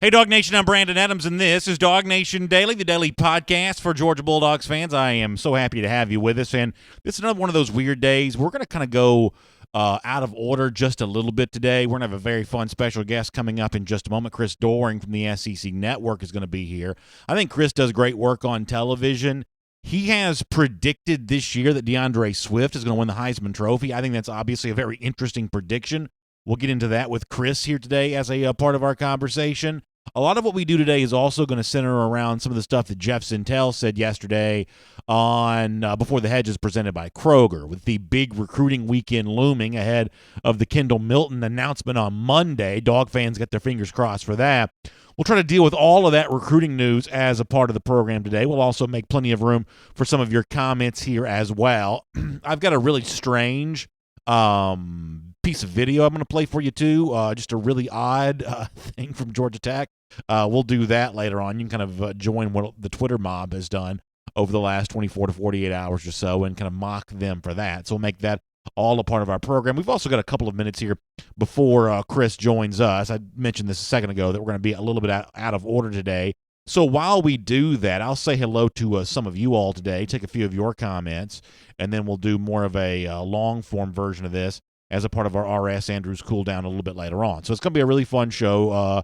Hey, DawgNation, I'm Brandon Adams, and this is DawgNation Daily, the daily podcast for Georgia Bulldogs fans. I am so happy to have you with us, and this is another one of those weird days. We're going to kind of go out of order just a little bit today. We're going to have a very fun special guest coming up in just a moment. Chris Doering from the SEC Network is going to be here. I think Chris does great work on television. He has predicted this year that DeAndre Swift is going to win the Heisman Trophy. I think that's obviously a very interesting prediction. We'll get into that with Chris here today as a part of our conversation. A lot of what we do today is also going to center around some of the stuff that Jeff Sintel said yesterday on Before the Hedges presented by Kroger, with the big recruiting weekend looming ahead of the Kendall Milton announcement on Monday. Dog fans get their fingers crossed for that. We'll try to deal with all of that recruiting news as a part of the program today. We'll also make plenty of room for some of your comments here as well. I've got a really strange piece of video I'm going to play for you too. Just a really odd thing from Georgia Tech. We'll do that later on. You can kind of join what the Twitter mob has done over the last 24 to 48 hours or so and kind of mock them for that. So we'll make that all a part of our program. We've also got a couple of minutes here before Chris joins us. I mentioned this a second ago that we're going to be a little bit out of order today. So while we do that, I'll say hello to some of you all today, take a few of your comments, and then we'll do more of a long-form version of this as a part of our RS Andrews cool down a little bit later on. So it's going to be a really fun show.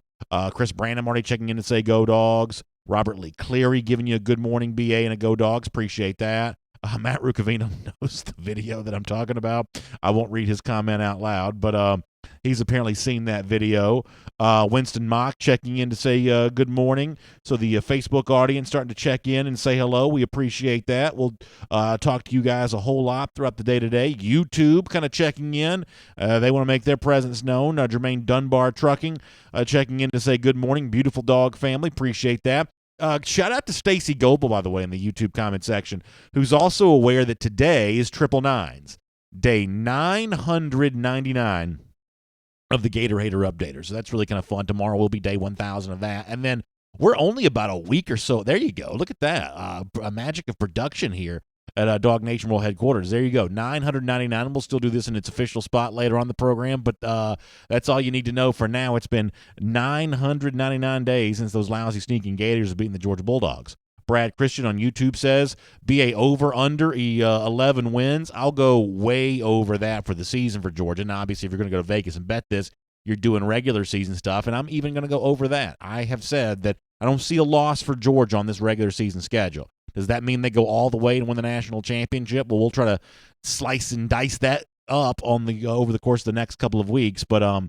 Chris Branham already checking in to say go Dogs. Robert Lee Cleary giving you a good morning BA and a go Dogs. Appreciate that. Matt Rucavino knows the video that I'm talking about. I won't read his comment out loud, but he's apparently seen that video. Winston Mock checking in to say good morning. So the Facebook audience starting to check in and say hello. We appreciate that. We'll talk to you guys a whole lot throughout the day today. YouTube kind of checking in. They want to make their presence known. Jermaine Dunbar Trucking checking in to say good morning. Beautiful dog family. Appreciate that. Shout out to Stacy Goebel, by the way, in the YouTube comment section, who's also aware that today is 999s, day 999 of the Gator Hater Updater. So that's really kind of fun. Tomorrow will be day 1,000 of that. And then we're only about a week or so. There you go. Look at that. A magic of production here at DawgNation World Headquarters. There you go. 999. And we'll still do this in its official spot later on the program. But that's all you need to know for now. It's been 999 days since those lousy sneaking Gators have beaten the Georgia Bulldogs. Brad Christian on YouTube says, BA over under 11 wins. I'll go way over that for the season for Georgia. Now, obviously, if you're going to go to Vegas and bet this, you're doing regular season stuff, and I'm even going to go over that. I have said that I don't see a loss for Georgia on this regular season schedule. Does that mean they go all the way and win the national championship? Well, we'll try to slice and dice that up on the over the course of the next couple of weeks, but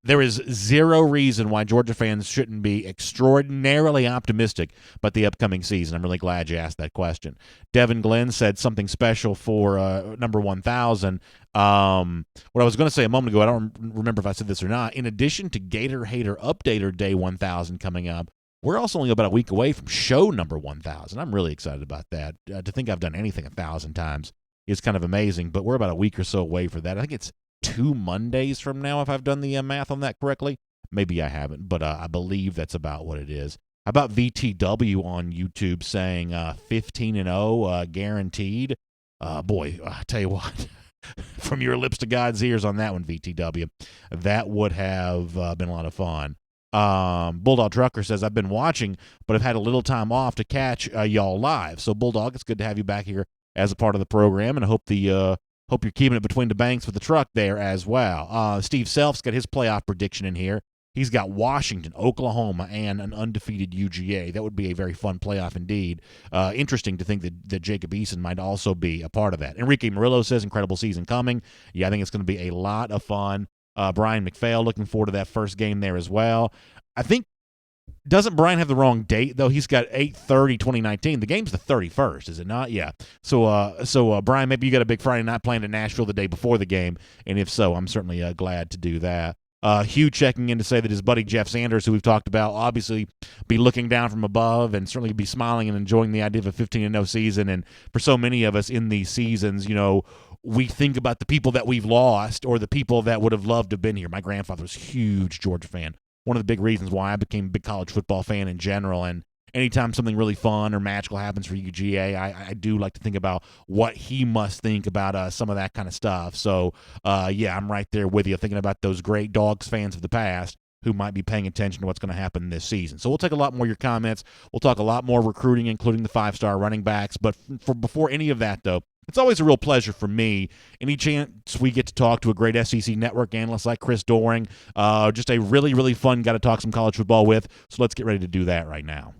there is zero reason why Georgia fans shouldn't be extraordinarily optimistic about the upcoming season. I'm really glad you asked that question. Devin Glenn said something special for number 1,000. What I was going to say a moment ago, I don't remember if I said this or not. In addition to Gator Hater Updater Day 1,000 coming up, we're also only about a week away from show number 1,000. I'm really excited about that. To think I've done anything 1,000 times is kind of amazing, but we're about a week or so away for that. I think it's 2 Mondays from now, if I've done the math on that correctly. Maybe I haven't, but I believe that's about what it is. How about VTW on YouTube saying 15-0 guaranteed? Boy, I tell you what, from your lips to God's ears on that one, VTW, that would have been a lot of fun. Bulldog Trucker says, I've been watching, but I've had a little time off to catch y'all live. So, Bulldog, it's good to have you back here as a part of the program, and I hope hope you're keeping it between the banks with the truck there as well. Steve Self's got his playoff prediction in here. He's got Washington, Oklahoma, and an undefeated UGA. That would be a very fun playoff indeed. Interesting to think that Jacob Eason might also be a part of that. Enrique Murillo says, incredible season coming. Yeah, I think it's going to be a lot of fun. Brian McPhail, looking forward to that first game there as well. I think, doesn't Brian have the wrong date, though? He's got 8/30/2019. The game's the 31st, is it not? Yeah. So Brian, maybe you got a big Friday night planned in Nashville the day before the game, and if so, I'm certainly glad to do that. Hugh checking in to say that his buddy Jeff Sanders, who we've talked about, obviously be looking down from above and certainly be smiling and enjoying the idea of a 15-0 season. And for so many of us in these seasons, we think about the people that we've lost or the people that would have loved to have been here. My grandfather was a huge Georgia fan. One of the big reasons why I became a big college football fan in general. And anytime something really fun or magical happens for UGA, I do like to think about what he must think about some of that kind of stuff. So, yeah, I'm right there with you, thinking about those great Dogs fans of the past who might be paying attention to what's going to happen this season. So we'll take a lot more of your comments. We'll talk a lot more recruiting, including the 5-star running backs. But before any of that, though, it's always a real pleasure for me. Any chance we get to talk to a great SEC network analyst like Chris Doering, just a really, really fun guy to talk some college football with. So let's get ready to do that right now.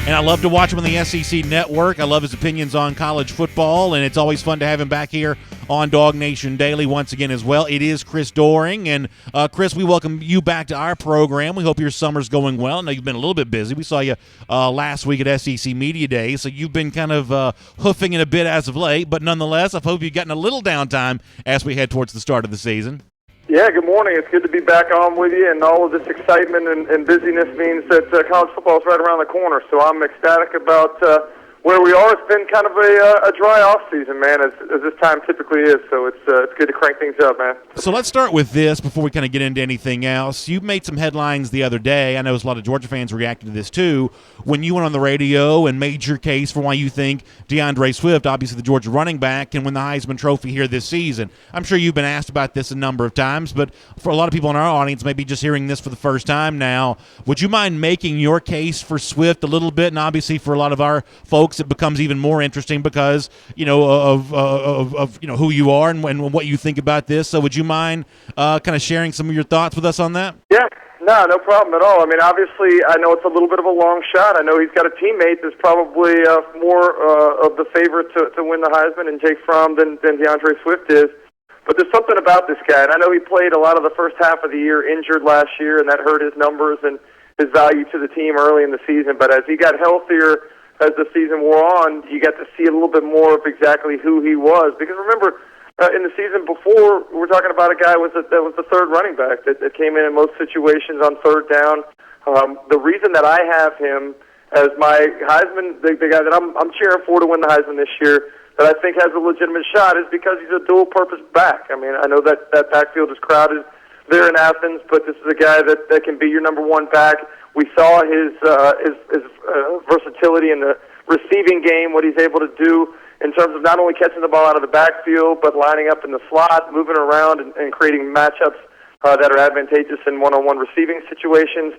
And I love to watch him on the SEC Network. I love his opinions on college football, and it's always fun to have him back here on DawgNation Daily once again as well. It is Chris Doering. And, Chris, we welcome you back to our program. We hope your summer's going well. I know you've been a little bit busy. We saw you last week at SEC Media Day, so you've been kind of hoofing it a bit as of late. But nonetheless, I hope you've gotten a little downtime as we head towards the start of the season. Yeah, good morning. It's good to be back on with you, and all of this excitement and busyness means that college football is right around the corner. So I'm ecstatic about where we are. It's been kind of a dry off season, man, as this time typically is. So it's good to crank things up, man. So let's start with this before we kind of get into anything else. You made some headlines the other day. I know a lot of Georgia fans reacted to this too when you went on the radio and made your case for why you think DeAndre Swift, obviously the Georgia running back, can win the Heisman Trophy here this season. I'm sure you've been asked about this a number of times, but for a lot of people in our audience, maybe just hearing this for the first time now, would you mind making your case for Swift a little bit? And obviously for a lot of our folks, it becomes even more interesting because, you know, of you know, who you are and what you think about this. So would you mind kind of sharing some of your thoughts with us on that? Yeah. No problem at all. I mean, obviously, I know it's a little bit of a long shot. I know he's got a teammate that's probably more of the favorite to win the Heisman and Jake Fromm than DeAndre Swift is. But there's something about this guy, and I know he played a lot of the first half of the year injured last year, and that hurt his numbers and his value to the team early in the season. But as he got healthier as the season wore on, you got to see a little bit more of exactly who he was. Because remember, in the season before, we're talking about a guy that was the third running back that came in most situations on third down. The reason that I have him as my Heisman, the guy that I'm cheering for to win the Heisman this year, that I think has a legitimate shot, is because he's a dual-purpose back. I mean, I know that backfield is crowded there in Athens, but this is a guy that can be your number one back. We saw his versatility in the receiving game, what he's able to do in terms of not only catching the ball out of the backfield, but lining up in the slot, moving around, and creating matchups that are advantageous in one-on-one receiving situations.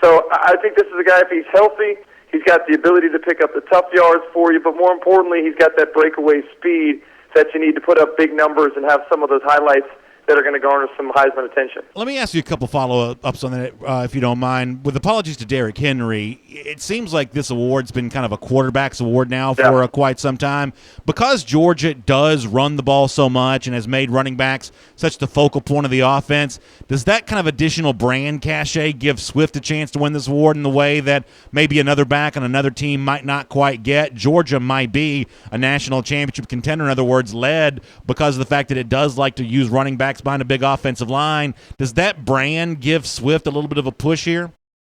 So I think this is a guy, if he's healthy, he's got the ability to pick up the tough yards for you, but more importantly, he's got that breakaway speed that you need to put up big numbers and have some of those highlights that are going to garner some Heisman attention. Let me ask you a couple follow-ups on that, if you don't mind. With apologies to Derrick Henry, it seems like this award's been kind of a quarterback's award now for quite some time. Because Georgia does run the ball so much and has made running backs such the focal point of the offense, does that kind of additional brand cachet give Swift a chance to win this award in the way that maybe another back on another team might not quite get? Georgia might be a national championship contender, in other words, led because of the fact that it does like to use running backs behind a big offensive line. Does that brand give Swift a little bit of a push here?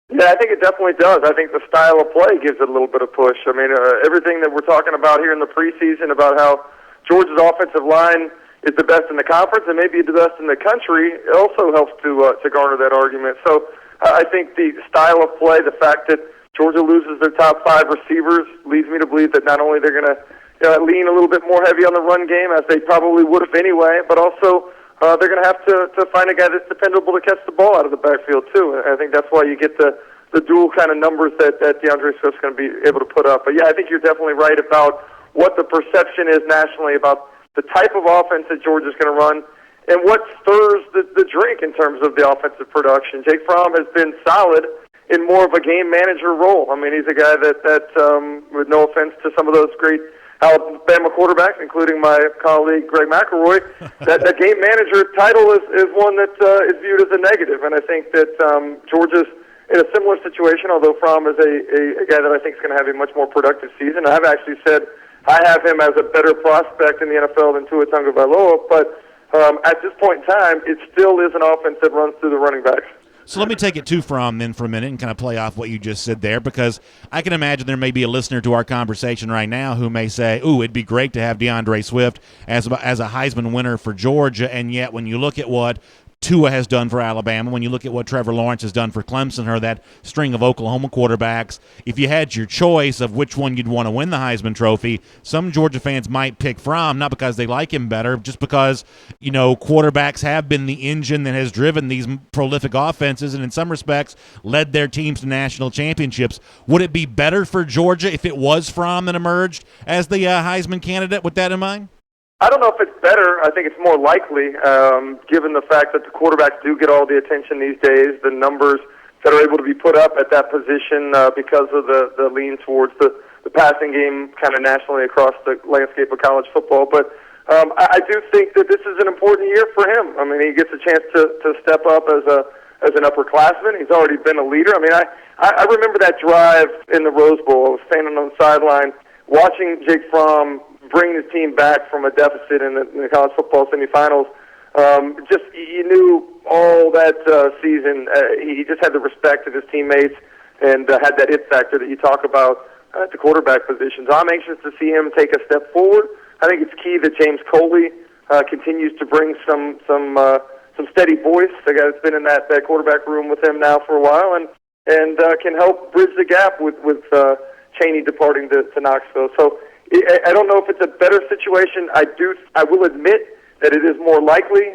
Yeah, I think it definitely does. I think the style of play gives it a little bit of push. I mean, everything that we're talking about here in the preseason about how Georgia's offensive line is the best in the conference and maybe the best in the country, it also helps to garner that argument. So I think the style of play, the fact that Georgia loses their top 5 receivers, leads me to believe that not only they're going to lean a little bit more heavy on the run game, as they probably would have anyway, but also they're going to have to find a guy that's dependable to catch the ball out of the backfield, too. And I think that's why you get the dual kind of numbers that DeAndre Swift's going to be able to put up. But, yeah, I think you're definitely right about what the perception is nationally about the type of offense that Georgia's going to run and what stirs the drink in terms of the offensive production. Jake Fromm has been solid in more of a game manager role. I mean, he's a guy that with no offense to some of those great Alabama quarterbacks, including my colleague Greg McElroy, that game manager title is one that is viewed as a negative. And I think that Georgia's in a similar situation, although Fromm is a guy that I think is going to have a much more productive season. I've actually said I have him as a better prospect in the NFL than Tua Tagovailoa, but at this point in time, it still is an offense that runs through the running backs. So let me take it to Fromm then for a minute and kind of play off what you just said there, because I can imagine there may be a listener to our conversation right now who may say, ooh, it'd be great to have DeAndre Swift as a Heisman winner for Georgia, and yet when you look at what Tua has done for Alabama, when you look at what Trevor Lawrence has done for Clemson, or that string of Oklahoma quarterbacks, if you had your choice of which one you'd want to win the Heisman Trophy, some Georgia fans might pick Fromm, not because they like him better, just because, quarterbacks have been the engine that has driven these prolific offenses and in some respects led their teams to national championships. Would it be better for Georgia if it was Fromm that emerged as the Heisman candidate with that in mind? I don't know if it's better. I think it's more likely, given the fact that the quarterbacks do get all the attention these days, the numbers that are able to be put up at that position because of the lean towards the passing game kind of nationally across the landscape of college football. But I do think that this is an important year for him. I mean, he gets a chance to step up as an upperclassman. He's already been a leader. I mean, I remember that drive in the Rose Bowl. I was standing on the sideline watching Jake Fromm bring his team back from a deficit in the college football semifinals. You knew all that season. He just had the respect of his teammates and had that it factor that you talk about at the quarterback position. So I'm anxious to see him take a step forward. I think it's key that James Coley continues to bring some steady voice. The guy that's been in that quarterback room with him now for a while and can help bridge the gap with Chaney departing to Knoxville. So I don't know if it's a better situation. I will admit that it is more likely,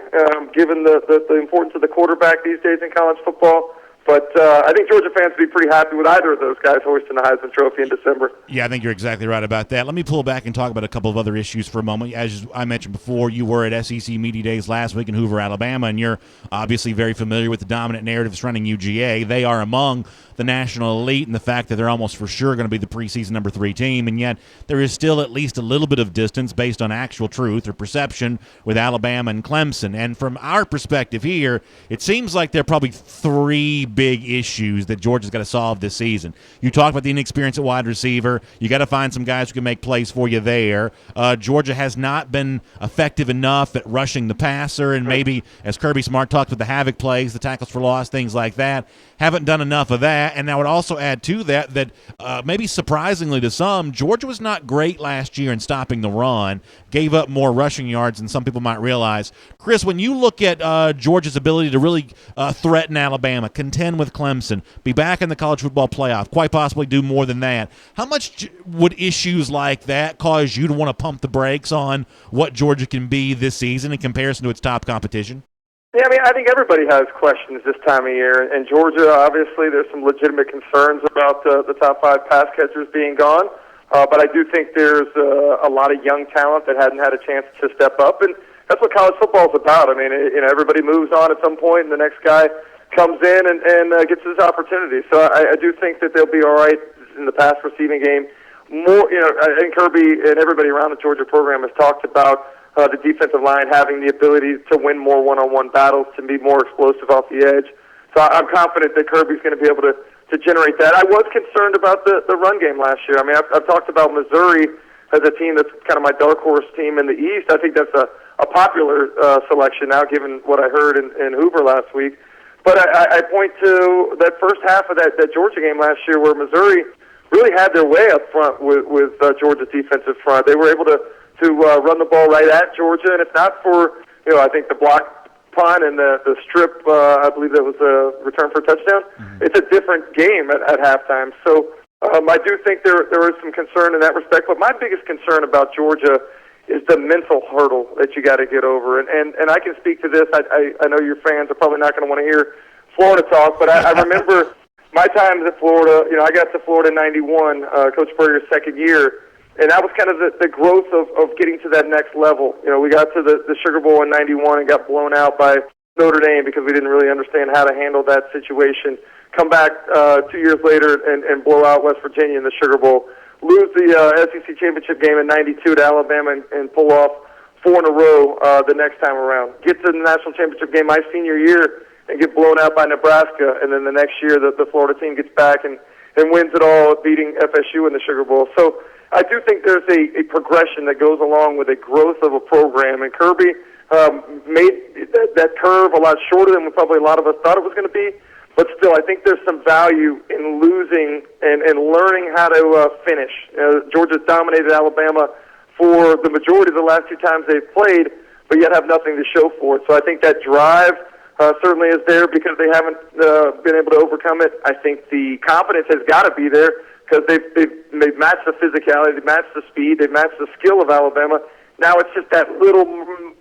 given the importance of the quarterback these days in college football. But I think Georgia fans would be pretty happy with either of those guys hoisting the Heisman Trophy in December. Yeah, I think you're exactly right about that. Let me pull back and talk about a couple of other issues for a moment. As I mentioned before, you were at SEC Media Days last week in Hoover, Alabama, and you're obviously very familiar with the dominant narrative surrounding UGA. They are among the national elite and the fact that they're almost for sure going to be the preseason number 3 team, and yet there is still at least a little bit of distance based on actual truth or perception with Alabama and Clemson. And from our perspective here, it seems like there are probably 3 big issues that Georgia's got to solve this season. You talked about the inexperience at wide receiver. You got to find some guys who can make plays for you there. Georgia has not been effective enough at rushing the passer, and maybe, as Kirby Smart talked with the havoc plays, the tackles for loss, things like that, haven't done enough of that. And I would also add to that maybe surprisingly to some, Georgia was not great last year in stopping the run, gave up more rushing yards than some people might realize. Chris, when you look at Georgia's ability to really threaten Alabama, contend with Clemson, be back in the college football playoff, quite possibly do more than that, how much would issues like that cause you to want to pump the brakes on what Georgia can be this season in comparison to its top competition? Yeah, I mean, I think everybody has questions this time of year. And Georgia, obviously, there's some legitimate concerns about the top 5 pass catchers being gone. But I do think there's a lot of young talent that hadn't had a chance to step up. And that's what college football is about. I mean, everybody moves on at some point, and the next guy comes in and gets his opportunity. So I do think that they'll be all right in the pass receiving game. More, I think Kirby and everybody around the Georgia program has talked about the defensive line having the ability to win more one-on-one battles, to be more explosive off the edge. So I'm confident that Kirby's going to be able to generate that. I was concerned about the run game last year. I mean, I've talked about Missouri as a team that's kind of my dark horse team in the East. I think that's a popular selection now, given what I heard in Hoover last week. But I point to that first half of that Georgia game last year where Missouri really had their way up front with Georgia's defensive front. They were able to run the ball right at Georgia, and if not for, I think the block punt and the strip, I believe that was a return for a touchdown, it's a different game at halftime. So I do think there is some concern in that respect, but my biggest concern about Georgia is the mental hurdle that you got to get over. And I can speak to this. I know your fans are probably not going to want to hear Florida talk, but I remember my times at Florida. I got to Florida in 91, Coach Spurrier's second year, and that was kind of the growth of getting to that next level. We got to the Sugar Bowl in 91 and got blown out by Notre Dame because we didn't really understand how to handle that situation. Come back 2 years later and blow out West Virginia in the Sugar Bowl. Lose the SEC championship game in 92 to Alabama and pull off 4 in a row the next time around. Get to the national championship game my senior year and get blown out by Nebraska, and then the next year the Florida team gets back and wins it all, beating FSU in the Sugar Bowl. So I do think there's a progression that goes along with a growth of a program, and Kirby made that curve a lot shorter than probably a lot of us thought it was going to be. But still, I think there's some value in losing and learning how to finish. Georgia's dominated Alabama for the majority of the last 2 times they've played, but yet have nothing to show for it. So I think that drive certainly is there because they haven't been able to overcome it. I think the confidence has got to be there because they've matched the physicality, they've matched the speed, they've matched the skill of Alabama. Now it's just that little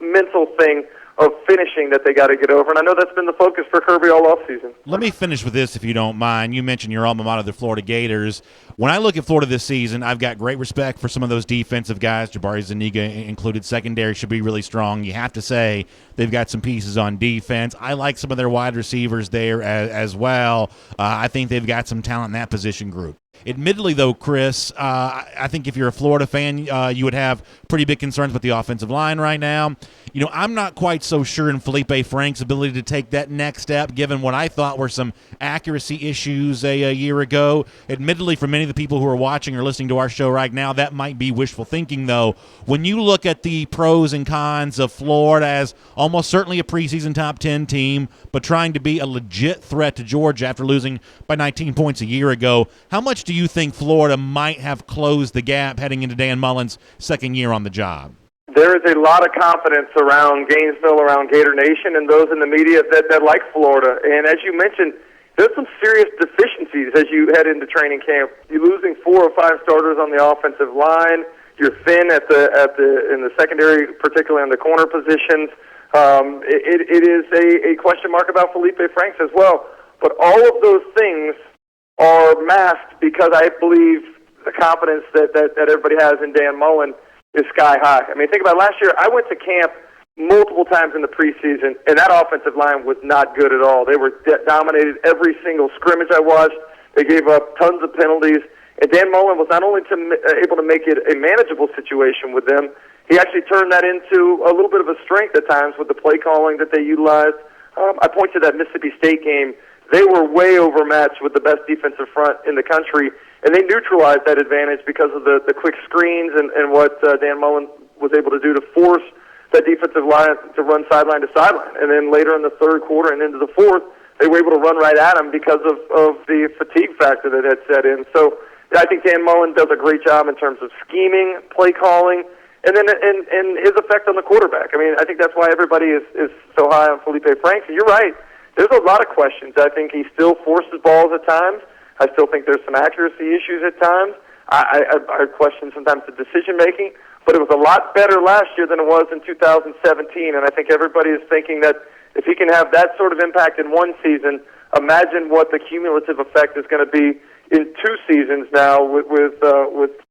mental thing of finishing that they got to get over, and I know that's been the focus for Kirby all offseason. Let me finish with this, if you don't mind. You mentioned your alma mater, the Florida Gators. When I look at Florida this season, I've got great respect for some of those defensive guys, Jabari Zuniga included. Secondary should be really strong. You have to say they've got some pieces on defense. I like some of their wide receivers there as well. I think they've got some talent in that position group. Admittedly, though, Chris, I think if you're a Florida fan, you would have pretty big concerns with the offensive line right now. You know, I'm not quite so sure in Felipe Frank's ability to take that next step, given what I thought were some accuracy issues a year ago. Admittedly, for many of the people who are watching or listening to our show right now, that might be wishful thinking, though. When you look at the pros and cons of Florida as almost certainly a preseason top 10 team, but trying to be a legit threat to Georgia after losing by 19 points a year ago, how much do you think Florida might have closed the gap heading into Dan Mullen's second year on the job? There is a lot of confidence around Gainesville, around Gator Nation, and those in the media that like Florida. And as you mentioned, there's some serious deficiencies as you head into training camp. You're losing 4 or 5 starters on the offensive line. You're thin in the secondary, particularly on the corner positions. It is a question mark about Felipe Franks as well. But all of those things are masked because I believe the confidence that everybody has in Dan Mullen is sky high. I mean, think about last year. I went to camp multiple times in the preseason, and that offensive line was not good at all. They were dominated every single scrimmage I watched. They gave up tons of penalties, and Dan Mullen was not only able to make it a manageable situation with them, he actually turned that into a little bit of a strength at times with the play calling that they utilized. I point to that Mississippi State game. They were way overmatched with the best defensive front in the country, and they neutralized that advantage because of the quick screens and what Dan Mullen was able to do to force that defensive line to run sideline to sideline. And then later in the third quarter and into the fourth, they were able to run right at him because of the fatigue factor that had set in. So I think Dan Mullen does a great job in terms of scheming, play calling, and then and his effect on the quarterback. I mean, I think that's why everybody is so high on Felipe Franks. And you're right. There's a lot of questions. I think he still forces balls at times. I still think there's some accuracy issues at times. I question sometimes the decision-making, but it was a lot better last year than it was in 2017, and I think everybody is thinking that if he can have that sort of impact in one season, imagine what the cumulative effect is going to be in 2 seasons now with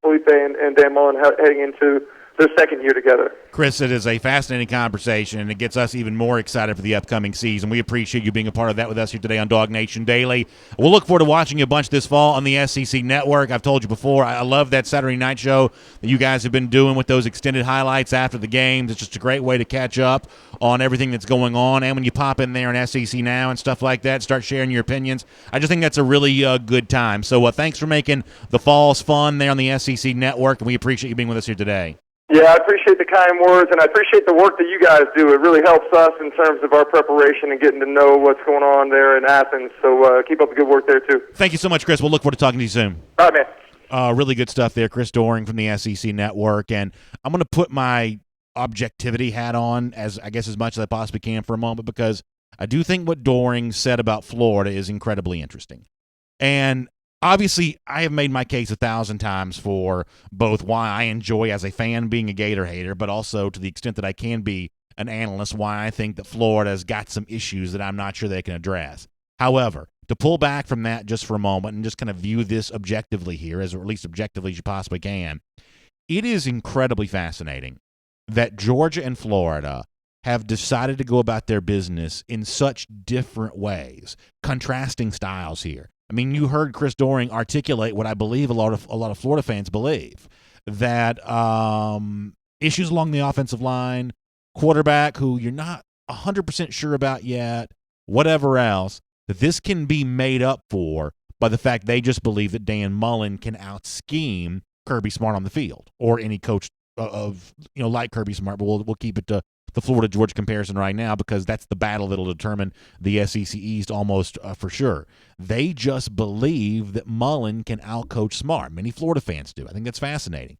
Felipe and Dan Mullen heading into their second year together. Chris, it is a fascinating conversation, and it gets us even more excited for the upcoming season. We appreciate you being a part of that with us here today on DawgNation Daily. We'll look forward to watching you a bunch this fall on the SEC Network. I've told you before, I love that Saturday night show that you guys have been doing with those extended highlights after the games. It's just a great way to catch up on everything that's going on, and when you pop in there on SEC Now and stuff like that, start sharing your opinions, I just think that's a really good time. So thanks for making the falls fun there on the SEC Network, and we appreciate you being with us here today. Yeah, I appreciate the kind words, and I appreciate the work that you guys do. It really helps us in terms of our preparation and getting to know what's going on there in Athens. So keep up the good work there, too. Thank you so much, Chris. We'll look forward to talking to you soon. All right, man. Really good stuff there. Chris Doering from the SEC Network. And I'm going to put my objectivity hat on as much as I possibly can for a moment, because I do think what Doering said about Florida is incredibly interesting. And obviously, I have made my case 1,000 times for both why I enjoy as a fan being a Gator hater, but also to the extent that I can be an analyst, why I think that Florida's got some issues that I'm not sure they can address. However, to pull back from that just for a moment and just kind of view this objectively here, as or at least objectively as you possibly can, it is incredibly fascinating that Georgia and Florida have decided to go about their business in such different ways, contrasting styles here. I mean, you heard Chris Doering articulate what I believe a lot of Florida fans believe, that issues along the offensive line, quarterback who you're not 100% sure about yet, whatever else, that this can be made up for by the fact they just believe that Dan Mullen can out-scheme Kirby Smart on the field, or any coach like Kirby Smart, but we'll keep it to the Florida-Georgia comparison right now, because that's the battle that'll determine the SEC East almost for sure. They just believe that Mullen can outcoach Smart. Many Florida fans do. I think that's fascinating.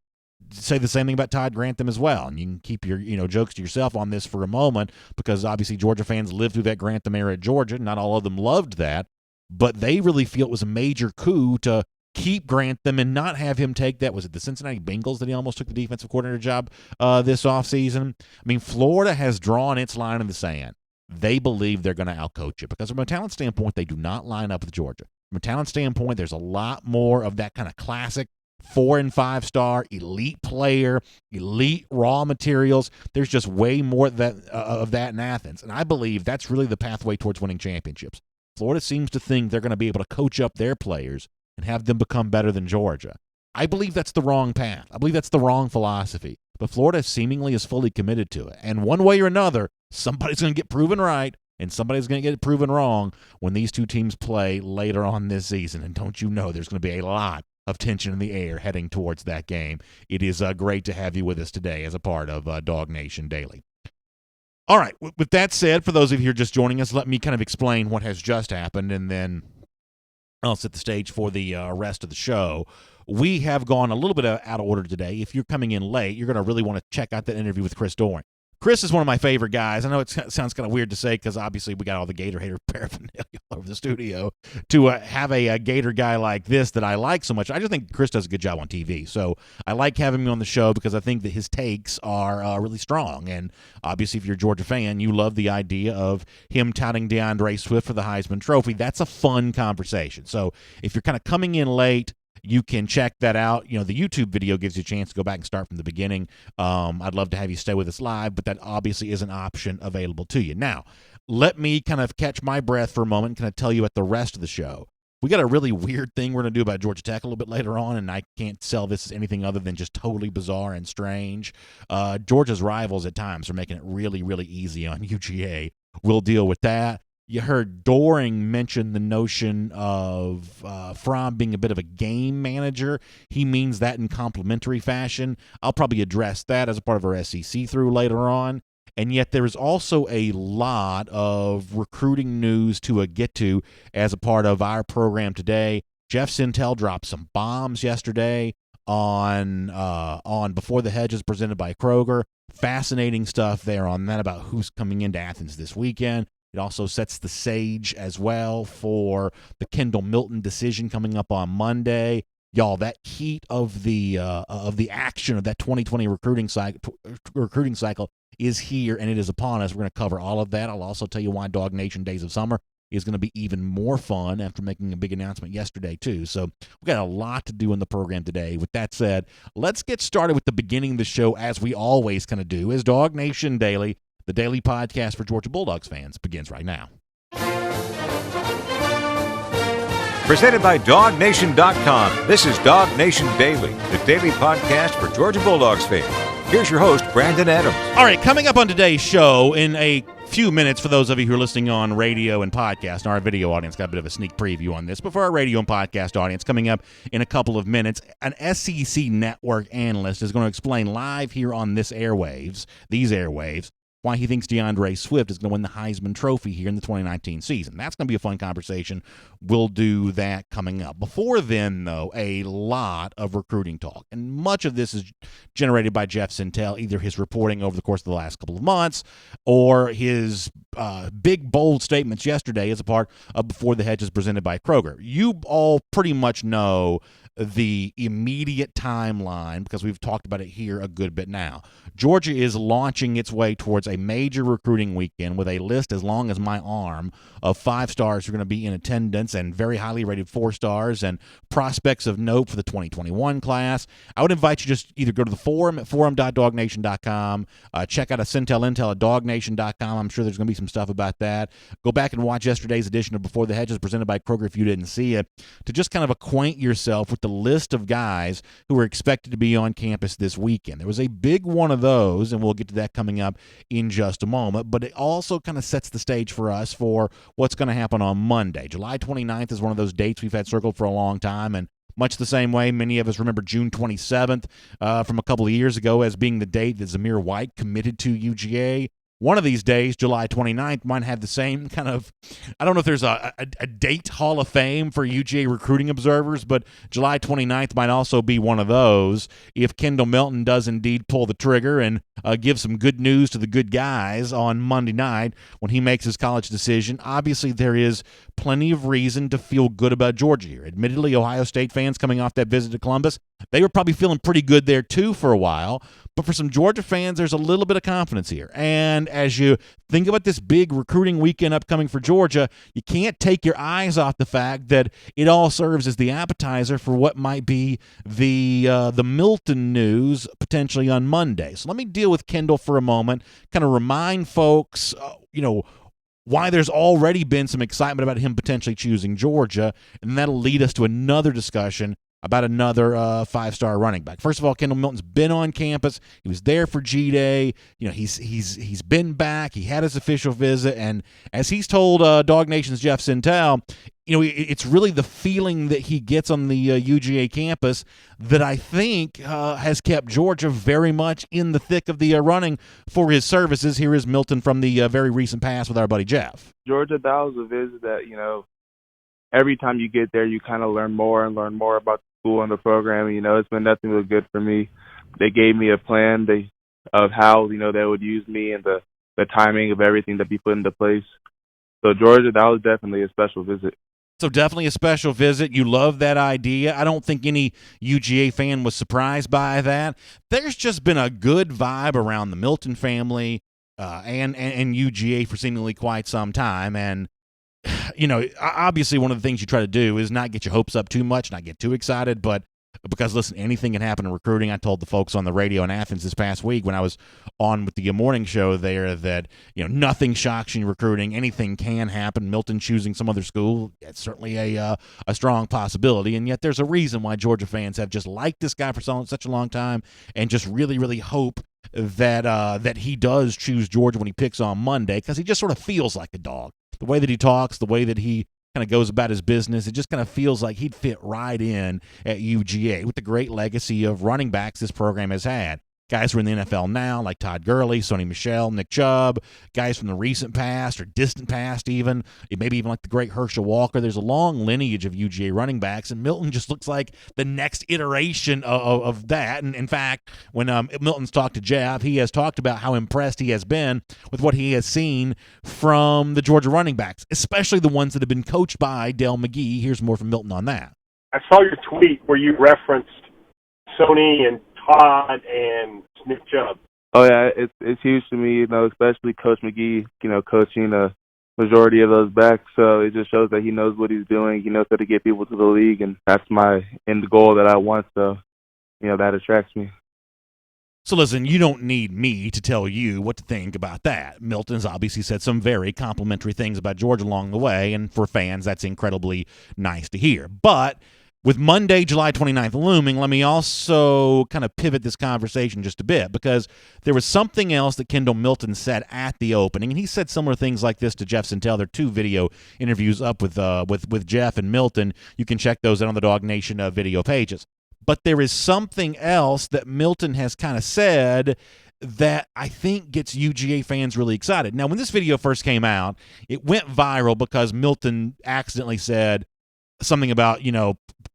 say the same thing about Todd Grantham as well. And you can keep your jokes to yourself on this for a moment, because obviously Georgia fans lived through that Grantham era at Georgia. Not all of them loved that, but they really feel it was a major coup to keep Grantham and not have him take that. Was it the Cincinnati Bengals that he almost took the defensive coordinator job this offseason? I mean, Florida has drawn its line in the sand. They believe they're going to outcoach you, because from a talent standpoint, they do not line up with Georgia. From a talent standpoint, there's a lot more of that kind of classic 4- and 5-star elite player, elite raw materials. There's just way more of that in Athens, and I believe that's really the pathway towards winning championships. Florida seems to think they're going to be able to coach up their players and have them become better than Georgia. I believe that's the wrong path. I believe that's the wrong philosophy. But Florida seemingly is fully committed to it. And one way or another, somebody's going to get proven right and somebody's going to get proven wrong when these two teams play later on this season. And don't you know, there's going to be a lot of tension in the air heading towards that game. It is great to have you with us today as a part of DawgNation Daily. All right, with that said, for those of you who are just joining us, let me kind of explain what has just happened, and then I'll set the stage for the rest of the show. We have gone a little bit out of order today. If you're coming in late, you're going to really want to check out that interview with Chris Doering. Chris is one of my favorite guys. I know it sounds kind of weird to say, because obviously we got all the Gator hater paraphernalia all over the studio. To have a Gator guy like this that I like so much, I just think Chris does a good job on TV. So I like having him on the show because I think that his takes are really strong. And obviously, if you're a Georgia fan, you love the idea of him touting DeAndre Swift for the Heisman Trophy. That's a fun conversation. So if you're kind of coming in late, you can check that out. The YouTube video gives you a chance to go back and start from the beginning. I'd love to have you stay with us live, but that obviously is an option available to you. Now, let me kind of catch my breath for a moment and kind of tell you at the rest of the show. We got a really weird thing we're going to do about Georgia Tech a little bit later on, and I can't sell this as anything other than just totally bizarre and strange. Georgia's rivals at times are making it really, really easy on UGA. We'll deal with that. You heard Doering mention the notion of Fromm being a bit of a game manager. He means that in complimentary fashion. I'll probably address that as a part of our SEC through later on. And yet there is also a lot of recruiting news to get to as a part of our program today. Jeff Sintel dropped some bombs yesterday on Before the Hedges presented by Kroger. Fascinating stuff there on that about who's coming into Athens this weekend. It also sets the stage as well for the Kendall Milton decision coming up on Monday. Y'all, that heat of the action of that 2020 recruiting cycle is here, and it is upon us. We're going to cover all of that. I'll also tell you why DawgNation Days of Summer is going to be even more fun after making a big announcement yesterday, too. So we got a lot to do in the program today. With that said, let's get started with the beginning of the show, as we always kind of do, as DawgNation Daily, the daily podcast for Georgia Bulldogs fans, begins right now. Presented by DawgNation.com, this is DawgNation Daily, the daily podcast for Georgia Bulldogs fans. Here's your host, Brandon Adams. All right, coming up on today's show in a few minutes, for those of you who are listening on radio and podcast, our video audience got a bit of a sneak preview on this, but for our radio and podcast audience, coming up in a couple of minutes, an SEC network analyst is going to explain live here on these airwaves, why he thinks DeAndre Swift is going to win the Heisman Trophy here in the 2019 season. That's going to be a fun conversation. We'll do that coming up. Before then, though, a lot of recruiting talk, and much of this is generated by Jeff Sintel, either his reporting over the course of the last couple of months or his big, bold statements yesterday as a part of Before the Hedges presented by Kroger. You all pretty much know the immediate timeline because we've talked about it here a good bit now. Georgia is launching its way towards a major recruiting weekend with a list as long as my arm of 5 stars who are going to be in attendance and very highly rated 4 stars and prospects of note for the 2021 class. I would invite you just either go to the forum at forum.dawgnation.com, check out a Sintel Intel at dawgnation.com. I'm sure there's going to be some stuff about that. Go back and watch yesterday's edition of Before the Hedges presented by Kroger if you didn't see it, to just kind of acquaint yourself with the list of guys who are expected to be on campus this weekend. There was a big one of those, and we'll get to that coming up in just a moment, but it also kind of sets the stage for us for what's going to happen on Monday. July 29th is one of those dates we've had circled for a long time, and much the same way many of us remember June 27th from a couple of years ago as being the date that Zamir White committed to UGA. one of these days, July 29th, might have the same kind of, I don't know if there's a date hall of fame for UGA recruiting observers, but July 29th might also be one of those if Kendall Milton does indeed pull the trigger and give some good news to the good guys on Monday night when he makes his college decision. Obviously, there is plenty of reason to feel good about Georgia here. Admittedly, Ohio State fans coming off that visit to Columbus, they were probably feeling pretty good there too for a while. But for some Georgia fans, there's a little bit of confidence here. And as you think about this big recruiting weekend upcoming for Georgia, you can't take your eyes off the fact that it all serves as the appetizer for what might be the Milton news potentially on Monday. So let me deal with Kendall for a moment, kind of remind folks, why there's already been some excitement about him potentially choosing Georgia, and that'll lead us to another discussion about another five-star running back. First of all, Kendall Milton's been on campus. He was there for G-Day. He's been back. He had his official visit, and as he's told DawgNation's Jeff Sintel, it's really the feeling that he gets on the UGA campus that I think has kept Georgia very much in the thick of the running for his services. Here is Milton from the very recent past with our buddy Jeff. Georgia, that was a visit that, every time you get there, you kind of learn more about the school and the program. It's been nothing but good for me. They gave me a plan of how, they would use me and the timing of everything that be put into place. So, Georgia, that was definitely a special visit. So definitely a special visit. You love that idea. I don't think any UGA fan was surprised by that. There's just been a good vibe around the Milton family and UGA for seemingly quite some time. And obviously one of the things you try to do is not get your hopes up too much, not get too excited, but because, listen, anything can happen in recruiting. I told the folks on the radio in Athens this past week when I was on with the morning show there that, nothing shocks you in recruiting. Anything can happen. Milton choosing some other school, it's certainly a strong possibility, and yet there's a reason why Georgia fans have just liked this guy for such a long time and just really, really hope that he does choose Georgia when he picks on Monday, because he just sort of feels like a dog. The way that he talks, the way that he kind of goes about his business, it just kind of feels like he'd fit right in at UGA with the great legacy of running backs this program has had. Guys who are in the NFL now, like Todd Gurley, Sony Michel, Nick Chubb, guys from the recent past or distant past even, maybe even like the great Herschel Walker. There's a long lineage of UGA running backs, and Milton just looks like the next iteration of that. And in fact, when Milton's talked to Jeff, he has talked about how impressed he has been with what he has seen from the Georgia running backs, especially the ones that have been coached by Dell McGee. Here's more from Milton on that. I saw your tweet where you referenced Sony and Todd and Nick Chubb. Oh yeah, it's huge to me, especially Coach McGee, coaching a majority of those backs. So it just shows that he knows what he's doing. He knows how to get people to the league, and that's my end goal that I want. So, that attracts me. So listen, you don't need me to tell you what to think about that. Milton's obviously said some very complimentary things about Georgia along the way, and for fans, that's incredibly nice to hear. But with Monday, July 29th looming, let me also kind of pivot this conversation just a bit, because there was something else that Kendall Milton said at the opening, and he said similar things like this to Jeff Sintel. There are 2 video interviews up with Jeff and Milton. You can check those out on the DawgNation video pages. But there is something else that Milton has kind of said that I think gets UGA fans really excited. Now, when this video first came out, it went viral because Milton accidentally said something about,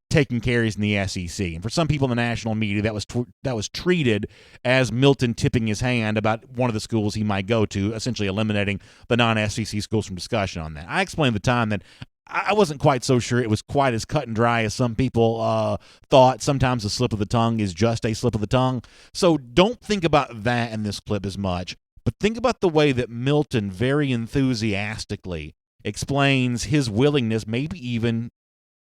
taking carries in the SEC. And for some people in the national media, that was treated as Milton tipping his hand about one of the schools he might go to, essentially eliminating the non-SEC schools from discussion on that. I explained at the time that I wasn't quite so sure it was quite as cut and dry as some people thought. Sometimes a slip of the tongue is just a slip of the tongue. So don't think about that in this clip as much, but think about the way that Milton very enthusiastically explains his willingness, maybe even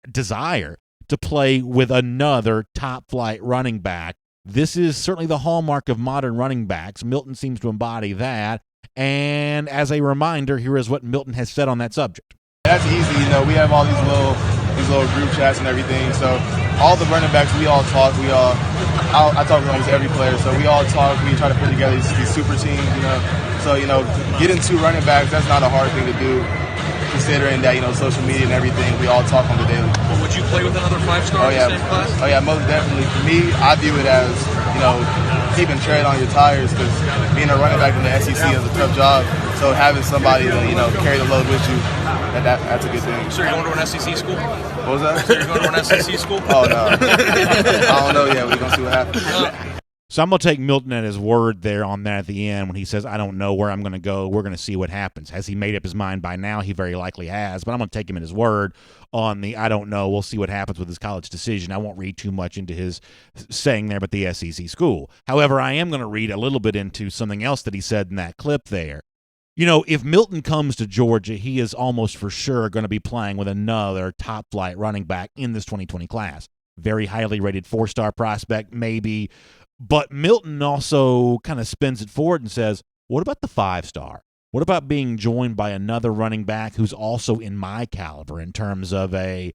desire, to play with another top-flight running back. This is certainly the hallmark of modern running backs. Milton seems to embody that. And as a reminder, here is what Milton has said on that subject. That's easy. We have all these little group chats and everything. So all the running backs, we all talk. I talk with almost every player. So we all talk. We try to put together these super teams. So getting 2 running backs, that's not a hard thing to do, considering that social media and everything. We all talk on the daily. Well, would you play with another 5-star in the same class? Oh yeah, most definitely. For me, I view it as keeping tread on your tires because being a running back in the SEC is a tough job. So having somebody to, carry the load with you, that's a good thing. So you're going to an SEC school? What was that? So you're going to an SEC school? Oh, no. I don't know yet. We're going to see what happens. So I'm going to take Milton at his word there on that at the end when he says, I don't know where I'm going to go. We're going to see what happens. Has he made up his mind by now? He very likely has, but I'm going to take him at his word on the I don't know. We'll see what happens with his college decision. I won't read too much into his saying there about the SEC school. However, I am going to read a little bit into something else that he said in that clip there. If Milton comes to Georgia, he is almost for sure going to be playing with another top-flight running back in this 2020 class. Very highly rated 4-star prospect, maybe. But Milton also kind of spins it forward and says, what about the 5-star? What about being joined by another running back who's also in my caliber in terms of a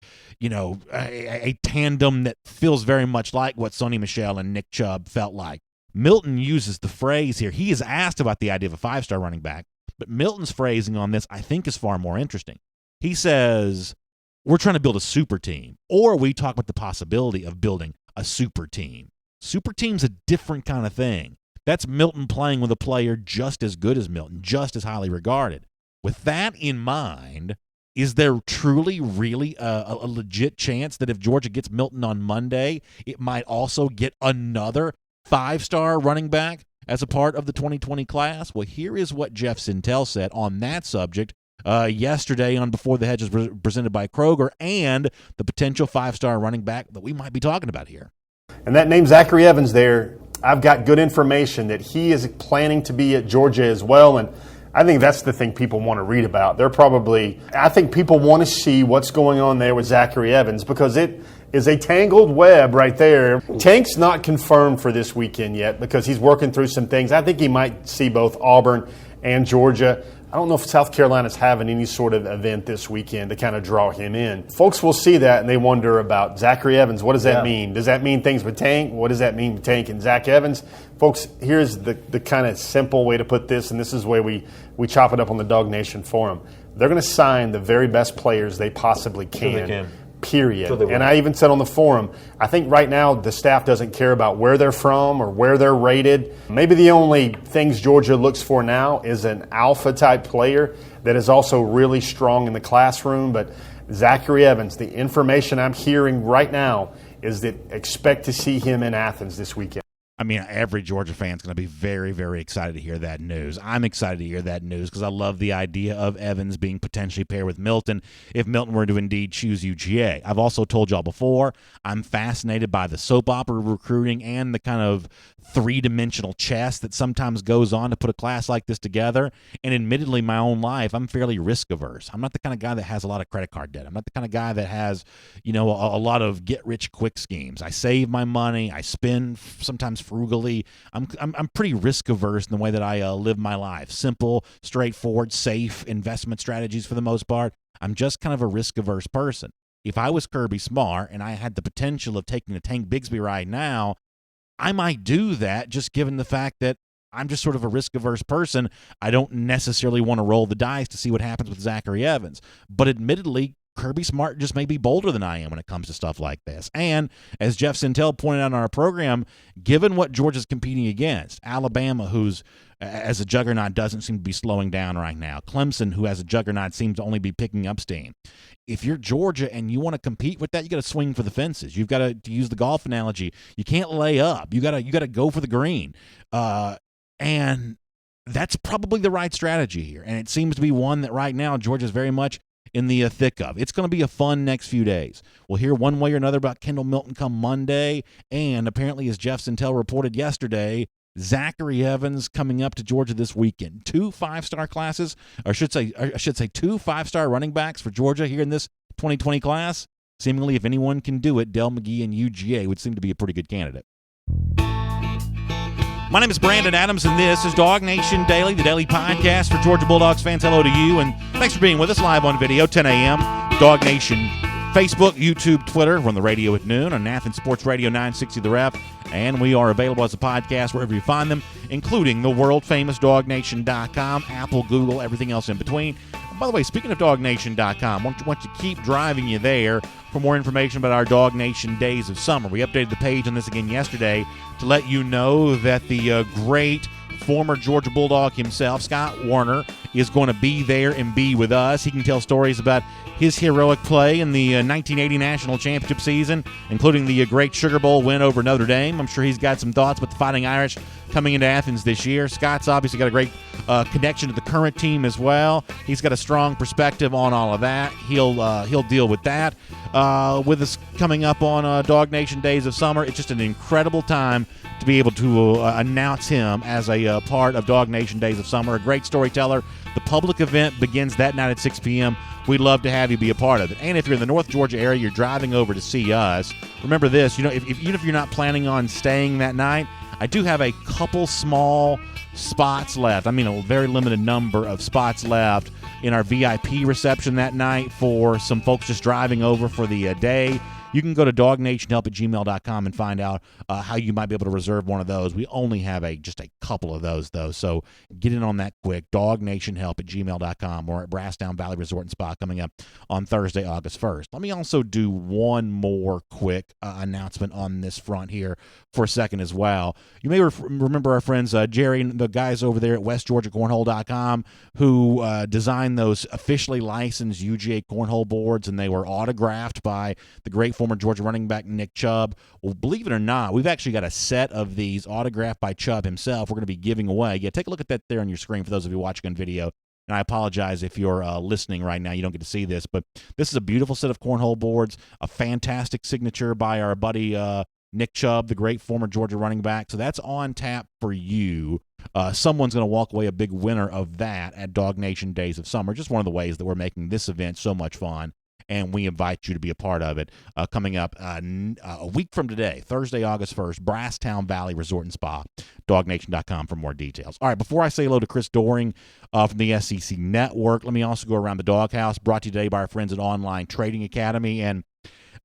tandem that feels very much like what Sony Michel and Nick Chubb felt like? Milton uses the phrase here. He is asked about the idea of a 5-star running back, but Milton's phrasing on this I think is far more interesting. He says, we're trying to build a super team, or we talk about the possibility of building a super team. Super team's a different kind of thing. That's Milton playing with a player just as good as Milton, just as highly regarded. With that in mind, is there truly, really a legit chance that if Georgia gets Milton on Monday, it might also get another 5-star running back as a part of the 2020 class? Well, here is what Jeff Sintel said on that subject yesterday on Before the Hedges presented by Kroger and the potential 5-star running back that we might be talking about here. And that name, Zachary Evans, there, I've got good information that he is planning to be at Georgia as well. And I think that's the thing people want to read about. I think people want to see what's going on there with Zachary Evans because it is a tangled web right there. Tank's not confirmed for this weekend yet because he's working through some things. I think he might see both Auburn and Georgia. I don't know if South Carolina's having any sort of event this weekend to kind of draw him in. Folks will see that and they wonder about Zachary Evans. What does that mean? Does that mean things with Tank? What does that mean with Tank and Zach Evans? Folks, here's the kind of simple way to put this, and this is the way we chop it up on the DawgNation forum. They're going to sign the very best players they possibly can. Period. And I even said on the forum, I think right now the staff doesn't care about where they're from or where they're rated. Maybe the only things Georgia looks for now is an alpha-type player that is also really strong in the classroom. But Zachary Evans, the information I'm hearing right now is that expect to see him in Athens this weekend. I mean, every Georgia fan is going to be very, very excited to hear that news. I'm excited to hear that news because I love the idea of Evans being potentially paired with Milton if Milton were to indeed choose UGA. I've also told y'all before, I'm fascinated by the soap opera recruiting and the kind of three-dimensional chess that sometimes goes on to put a class like this together. And admittedly, my own life, I'm fairly risk-averse. I'm not the kind of guy that has a lot of credit card debt. I'm not the kind of guy that has, a lot of get-rich-quick schemes. I save my money. I spend sometimes frugally. I'm pretty risk-averse in the way that I live my life. Simple, straightforward, safe investment strategies for the most part. I'm just kind of a risk-averse person. If I was Kirby Smart and I had the potential of taking a Tank Bigsby right now, I might do that just given the fact that I'm just sort of a risk-averse person. I don't necessarily want to roll the dice to see what happens with Zachary Evans. But admittedly, Kirby Smart just may be bolder than I am when it comes to stuff like this. And as Jeff Sintel pointed out on our program, given what Georgia's competing against, Alabama, who's as a juggernaut doesn't seem to be slowing down right now, Clemson, who as a juggernaut seems to only be picking up steam. If you're Georgia and you want to compete with that, you got to swing for the fences. You've got to use the golf analogy. You can't lay up. You got to go for the green. And that's probably the right strategy here. And it seems to be one that right now Georgia's very much in the thick of. It's going to be a fun next few days. We'll hear one way or another about Kendall Milton come Monday, and apparently, as Jeff Sintel reported yesterday, Zachary Evans coming up to Georgia this weekend. 2 5-star classes, or I should say 2 5-star running backs for Georgia here in this 2020 class. Seemingly, if anyone can do it, Dell McGee and UGA would seem to be a pretty good candidate. My name is Brandon Adams, and this is DawgNation Daily, the daily podcast for Georgia Bulldogs fans. Hello to you, and thanks for being with us live on video, 10 a.m. DawgNation, Facebook, YouTube, Twitter. We're on the radio at noon on Athens Sports Radio 960 The Ref, and we are available as a podcast wherever you find them, including the world-famous DawgNation.com, Apple, Google, everything else in between. By the way, speaking of DawgNation.com, I want to keep driving you there for more information about our Dog Nation Days of Summer. We updated the page on this again yesterday to let you know that the great former Georgia Bulldog himself, Scott Warner, is going to be there and be with us. He can tell stories about his heroic play in the 1980 National Championship season, including the great Sugar Bowl win over Notre Dame. I'm sure he's got some thoughts about the Fighting Irish coming into Athens this year. Scott's obviously got a great connection to the current team as well. He's got a strong perspective on all of that. He'll deal with that. With us coming up on Dog Nation Days of Summer, it's just an incredible time to be able to announce him as a part of Dog Nation Days of Summer. A great storyteller. The public event begins that night at 6 p.m. We'd love to have you be a part of it. And if you're in the North Georgia area, you're driving over to see us, remember this, even if you're not planning on staying that night, I do have a couple small spots left. I mean, a very limited number of spots left in our VIP reception that night for some folks just driving over for the day. You can go to DawgNationHelp@gmail.com and find out how you might be able to reserve one of those. We only have just a couple of those, though, so get in on that quick. DawgNationHelp@gmail.com. We're at Brasstown Valley Resort and Spa coming up on Thursday, August 1st. Let me also do one more quick announcement on this front here for a second as well. You may remember our friends Jerry and the guys over there at WestGeorgiaCornhole.com who designed those officially licensed UGA cornhole boards, and they were autographed by the great former Georgia running back Nick Chubb. Well, believe it or not, we've actually got a set of these autographed by Chubb himself we're going to be giving away. Yeah, take a look at that there on your screen for those of you watching on video. And I apologize if you're listening right now. You don't get to see this, but this is a beautiful set of cornhole boards, a fantastic signature by our buddy Nick Chubb, the great former Georgia running back. So that's on tap for you. Someone's going to walk away a big winner of that at Dog Nation Days of Summer. Just one of the ways that we're making this event so much fun. And we invite you to be a part of it coming up a week from today, Thursday, August 1st, Brasstown Valley Resort and Spa, DawgNation.com for more details. All right, before I say hello to Chris Doring from the SEC Network, let me also go around the doghouse, brought to you today by our friends at Online Trading Academy. And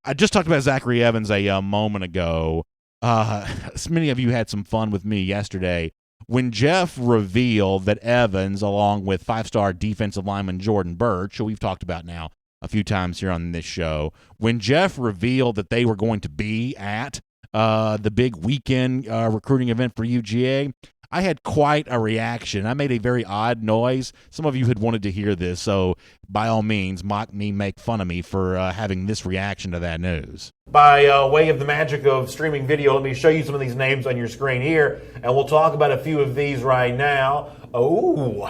I just talked about Zachary Evans a moment ago. Many of you had some fun with me yesterday when Jeff revealed that Evans, along with five-star defensive lineman Jordan Birch, who we've talked about now a few times here on this show, when Jeff revealed that they were going to be at the big weekend recruiting event for UGA, I had quite a reaction. I made a very odd noise. Some of you had wanted to hear this, so by all means, mock me, make fun of me for having this reaction to that news. By way of the magic of streaming video, let me show you some of these names on your screen here, and we'll talk about a few of these right now. Oh,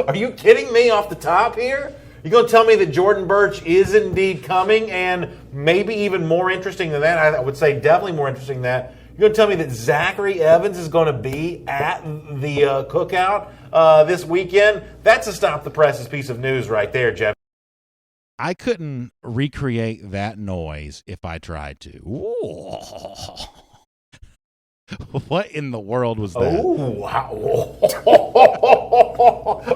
are you kidding me off the top here? You're going to tell me that Jordan Birch is indeed coming, and maybe even more interesting than that, I would say definitely more interesting than that, you're going to tell me that Zachary Evans is going to be at the cookout this weekend? That's a stop the presses piece of news right there, Jeff. I couldn't recreate that noise if I tried to. What in the world was that?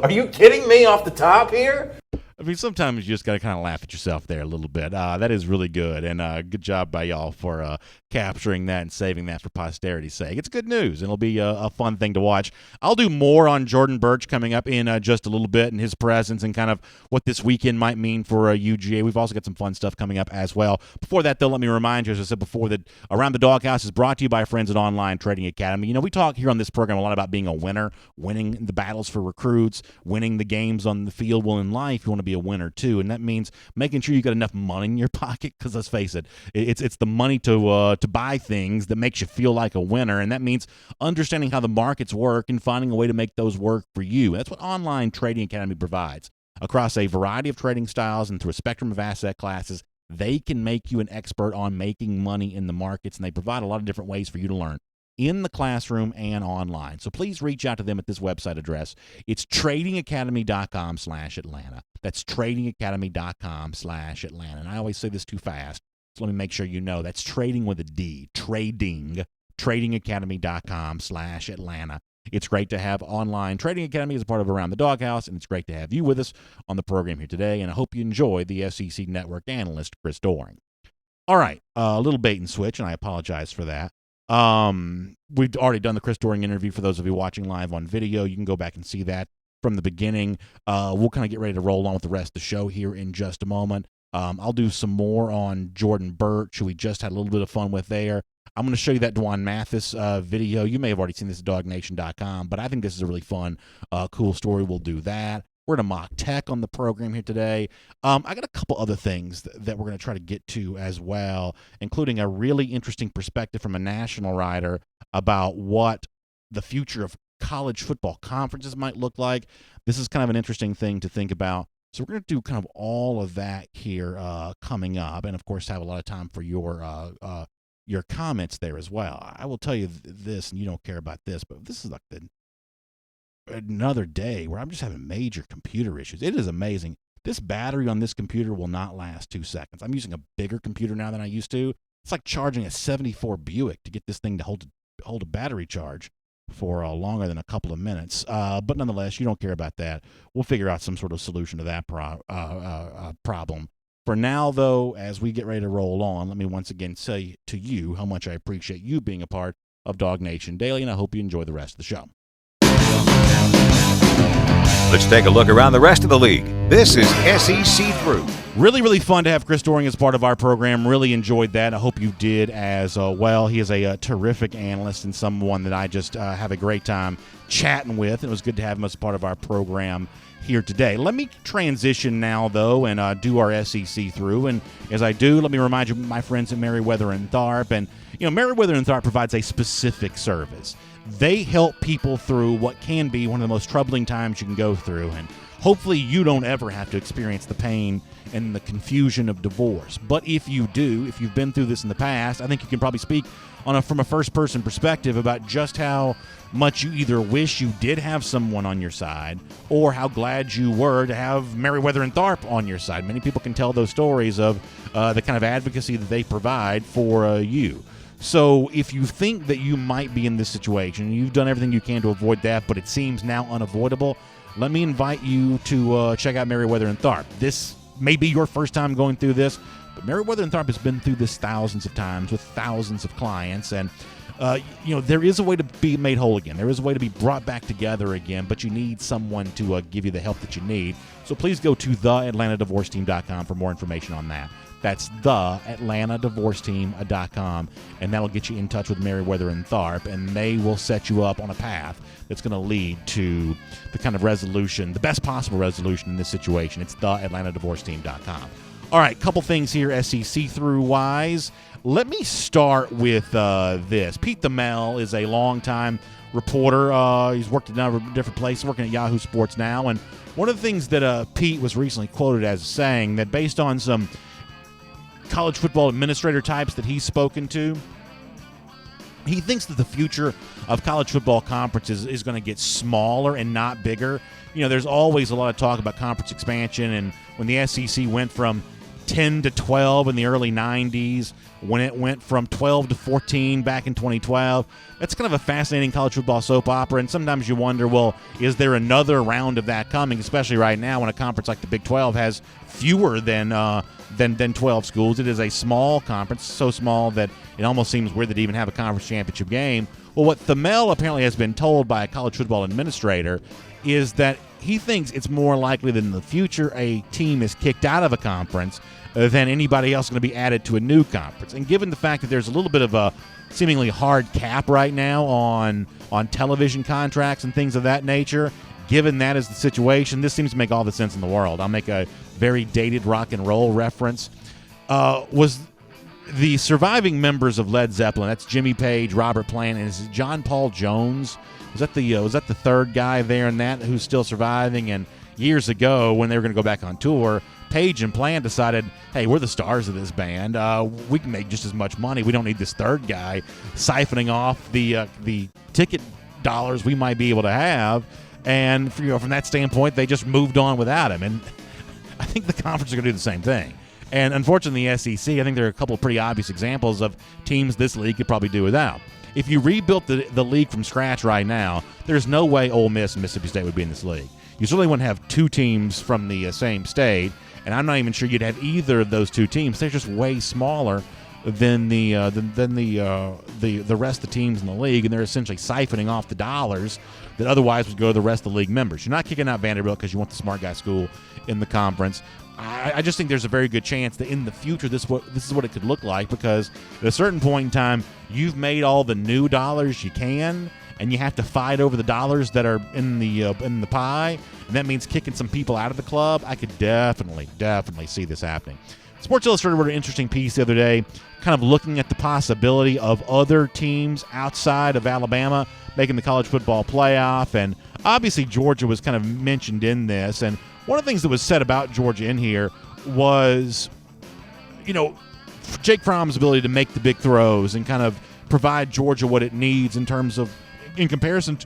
Are you kidding me off the top here? I mean, sometimes you just got to kind of laugh at yourself there a little bit. That is really good, and good job by y'all for capturing that and saving that for posterity's sake. It's good news, and it'll be a fun thing to watch. I'll do more on Jordan Birch coming up in just a little bit and his presence and kind of what this weekend might mean for UGA. We've also got some fun stuff coming up as well. Before that, though, let me remind you, as I said before, that Around the Doghouse is brought to you by our friends at Online Trading Academy. You know, we talk here on this program a lot about being a winner, winning the battles for recruits, winning the games on the field. Well, in life, you want to be a winner too, and that means making sure you got enough money in your pocket, because let's face it, it's the money to buy things that makes you feel like a winner, and that means understanding how the markets work and finding a way to make those work for you. That's what Online Trading Academy provides. Across a variety of trading styles and through a spectrum of asset classes, they can make you an expert on making money in the markets, and they provide a lot of different ways for you to learn in the classroom and online. So please reach out to them at this website address. It's tradingacademy.com/Atlanta. That's tradingacademy.com/Atlanta. And I always say this too fast, so let me make sure you know. That's trading with a D. Tradingacademy.com/Atlanta. It's great to have Online Trading Academy as a part of Around the Doghouse, and it's great to have you with us on the program here today, and I hope you enjoy the SEC Network analyst, Chris Doring. All right, a little bait and switch, and I apologize for that. We've already done the Chris Doring interview. For those of you watching live on video, you can go back and see that from the beginning. We'll kind of get ready to roll on with the rest of the show here in just a moment. I'll do some more on Jordan Birch, who we just had a little bit of fun with there. I'm going to show you that Dwan Mathis video. You may have already seen this at DawgNation.com, but I think this is a really fun, cool story. We'll do that. We're going to mock tech on the program here today. I got a couple other things that we're going to try to get to as well, including a really interesting perspective from a national writer about what the future of college football conferences might look like. This is kind of an interesting thing to think about. So we're going to do kind of all of that here coming up, and of course have a lot of time for your comments there as well. I will tell you this, and you don't care about this, but this is like another day where I'm just having major computer issues. It is amazing. This battery on this computer will not last 2 seconds. I'm using a bigger computer now than I used to. It's like charging a 74 Buick to get this thing to hold a battery charge for longer than a couple of minutes. But nonetheless, you don't care about that. We'll figure out some sort of solution to that problem. For now, though, as we get ready to roll on, let me once again say to you how much I appreciate you being a part of DawgNation Daily, and I hope you enjoy the rest of the show. Let's take a look around the rest of the league. This is SEC Through. Really, really fun to have Chris Doering as part of our program. Really enjoyed that. I hope you did as well. He is a terrific analyst and someone that I just have a great time chatting with. It was good to have him as part of our program here today. Let me transition now, though, and do our SEC Through. And as I do, let me remind you of my friends at Merriweather and Tharp. And, Merriweather and Tharp provides a specific service. They help people through what can be one of the most troubling times you can go through. And hopefully you don't ever have to experience the pain and the confusion of divorce. But if you do, if you've been through this in the past, I think you can probably speak from a first-person perspective about just how much you either wish you did have someone on your side or how glad you were to have Merriweather and Tharp on your side. Many people can tell those stories of the kind of advocacy that they provide for you. So if you think that you might be in this situation, you've done everything you can to avoid that, but it seems now unavoidable, let me invite you to check out Merriweather and Tharp. This may be your first time going through this, but Merriweather and Tharp has been through this thousands of times with thousands of clients, and there is a way to be made whole again. There is a way to be brought back together again, but you need someone to give you the help that you need. So please go to theatlantadivorceteam.com for more information on that. That's theatlantadivorceteam.com, and that'll get you in touch with Merriweather and Tharp, and they will set you up on a path that's going to lead to the kind of resolution, the best possible resolution in this situation. It's theatlantadivorceteam.com. All right, couple things here, SEC Through wise. Let me start with this. Pete Thamel is a longtime reporter. He's worked at a number of different places, working at Yahoo Sports now, and one of the things that Pete was recently quoted as saying that based on some college football administrator types that he's spoken to, he thinks that the future of college football conferences is going to get smaller and not bigger. There's always a lot of talk about conference expansion, and when the SEC went from 10 to 12 in the early 90s, when it went from 12 to 14 back in 2012, that's kind of a fascinating college football soap opera, and sometimes you wonder, well, is there another round of that coming, especially right now when a conference like the Big 12 has fewer than 12 schools. It is a small conference, so small that it almost seems weird to even have a conference championship game. Well, what Thamel apparently has been told by a college football administrator is that he thinks it's more likely that in the future a team is kicked out of a conference than anybody else going to be added to a new conference. And given the fact that there's a little bit of a seemingly hard cap right now on television contracts and things of that nature, given that is the situation, this seems to make all the sense in the world. I'll make a very dated rock and roll reference. Was the surviving members of Led Zeppelin, that's Jimmy Page, Robert Plant, and is John Paul Jones? Was that the third guy there in that who's still surviving? And years ago, when they were going to go back on tour, Page and Plant decided, hey, we're the stars of this band. We can make just as much money. We don't need this third guy siphoning off the ticket dollars we might be able to have. And from that standpoint, they just moved on without him. And I think the conference are going to do the same thing. And unfortunately, the SEC, I think there are a couple of pretty obvious examples of teams this league could probably do without. If you rebuilt the league from scratch right now, there's no way Ole Miss and Mississippi State would be in this league. You certainly wouldn't have two teams from the same state, and I'm not even sure you'd have either of those two teams. They're just way smaller than the rest of the teams in the league, and they're essentially siphoning off the dollars that otherwise would go to the rest of the league members. You're not kicking out Vanderbilt because you want the smart guy school in the conference. I just think there's a very good chance that in the future this is what it could look like, because at a certain point in time, you've made all the new dollars you can, and you have to fight over the dollars that are in the pie, and that means kicking some people out of the club. I could definitely see this happening. Sports Illustrated wrote an interesting piece the other day, kind of looking at the possibility of other teams outside of Alabama making the college football playoff, and obviously Georgia was kind of mentioned in this. And one of the things that was said about Georgia in here was, Jake Fromm's ability to make the big throws and kind of provide Georgia what it needs in terms of, in comparison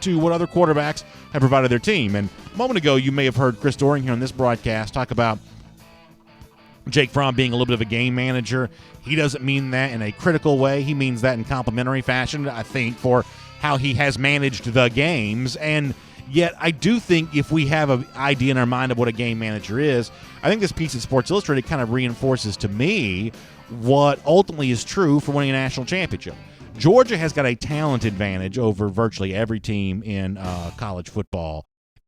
to what other quarterbacks have provided their team. And a moment ago, you may have heard Chris Doring here on this broadcast talk about Jake Fromm being a little bit of a game manager. He doesn't mean that in a critical way. He means that in complimentary fashion, I think, for how he has managed the games. And yet I do think if we have an idea in our mind of what a game manager is, I think this piece of Sports Illustrated kind of reinforces to me what ultimately is true for winning a national championship. Georgia has got a talent advantage over virtually every team in college football.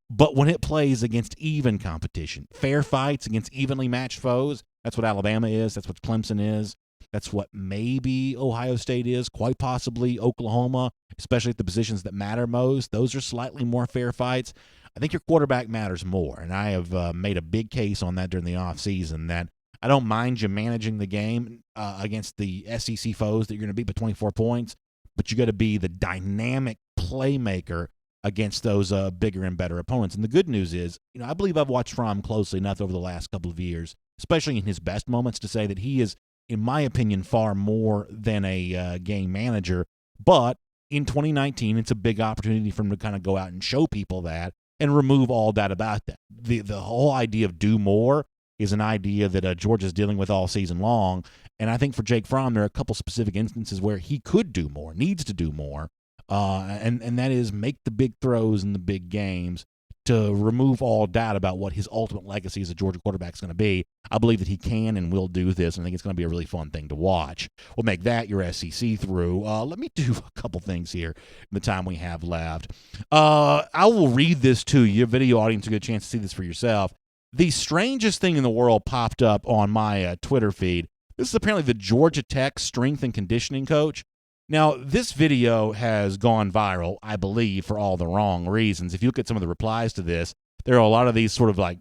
But when it plays against even competition, fair fights against evenly matched foes, that's what Alabama is, that's what Clemson is, that's what maybe Ohio State is, quite possibly Oklahoma, especially at the positions that matter most. Those are slightly more fair fights. I think your quarterback matters more, and I have made a big case on that during the offseason, that I don't mind you managing the game against the SEC foes that you're going to beat by 24 points, but you got to be the dynamic playmaker against those bigger and better opponents. And the good news is, I believe I've watched Fromm closely enough over the last couple of years, especially in his best moments, to say that he is, in my opinion, far more than a game manager. But in 2019, it's a big opportunity for him to kind of go out and show people that and remove all doubt about that. The whole idea of do more is an idea that Georgia's dealing with all season long. And I think for Jake Fromm, there are a couple specific instances where he could do more, needs to do more. And that is make the big throws in the big games to remove all doubt about what his ultimate legacy as a Georgia quarterback is going to be. I believe that he can and will do this, and I think it's going to be a really fun thing to watch. We'll make that your SEC through. Let me do a couple things here in the time we have left. I will read this to you. Video audience will get a chance to see this for yourself. The strangest thing in the world popped up on my Twitter feed. This is apparently the Georgia Tech strength and conditioning coach. Now, this video has gone viral, I believe, for all the wrong reasons. If you look at some of the replies to this, there are a lot of these sort of like,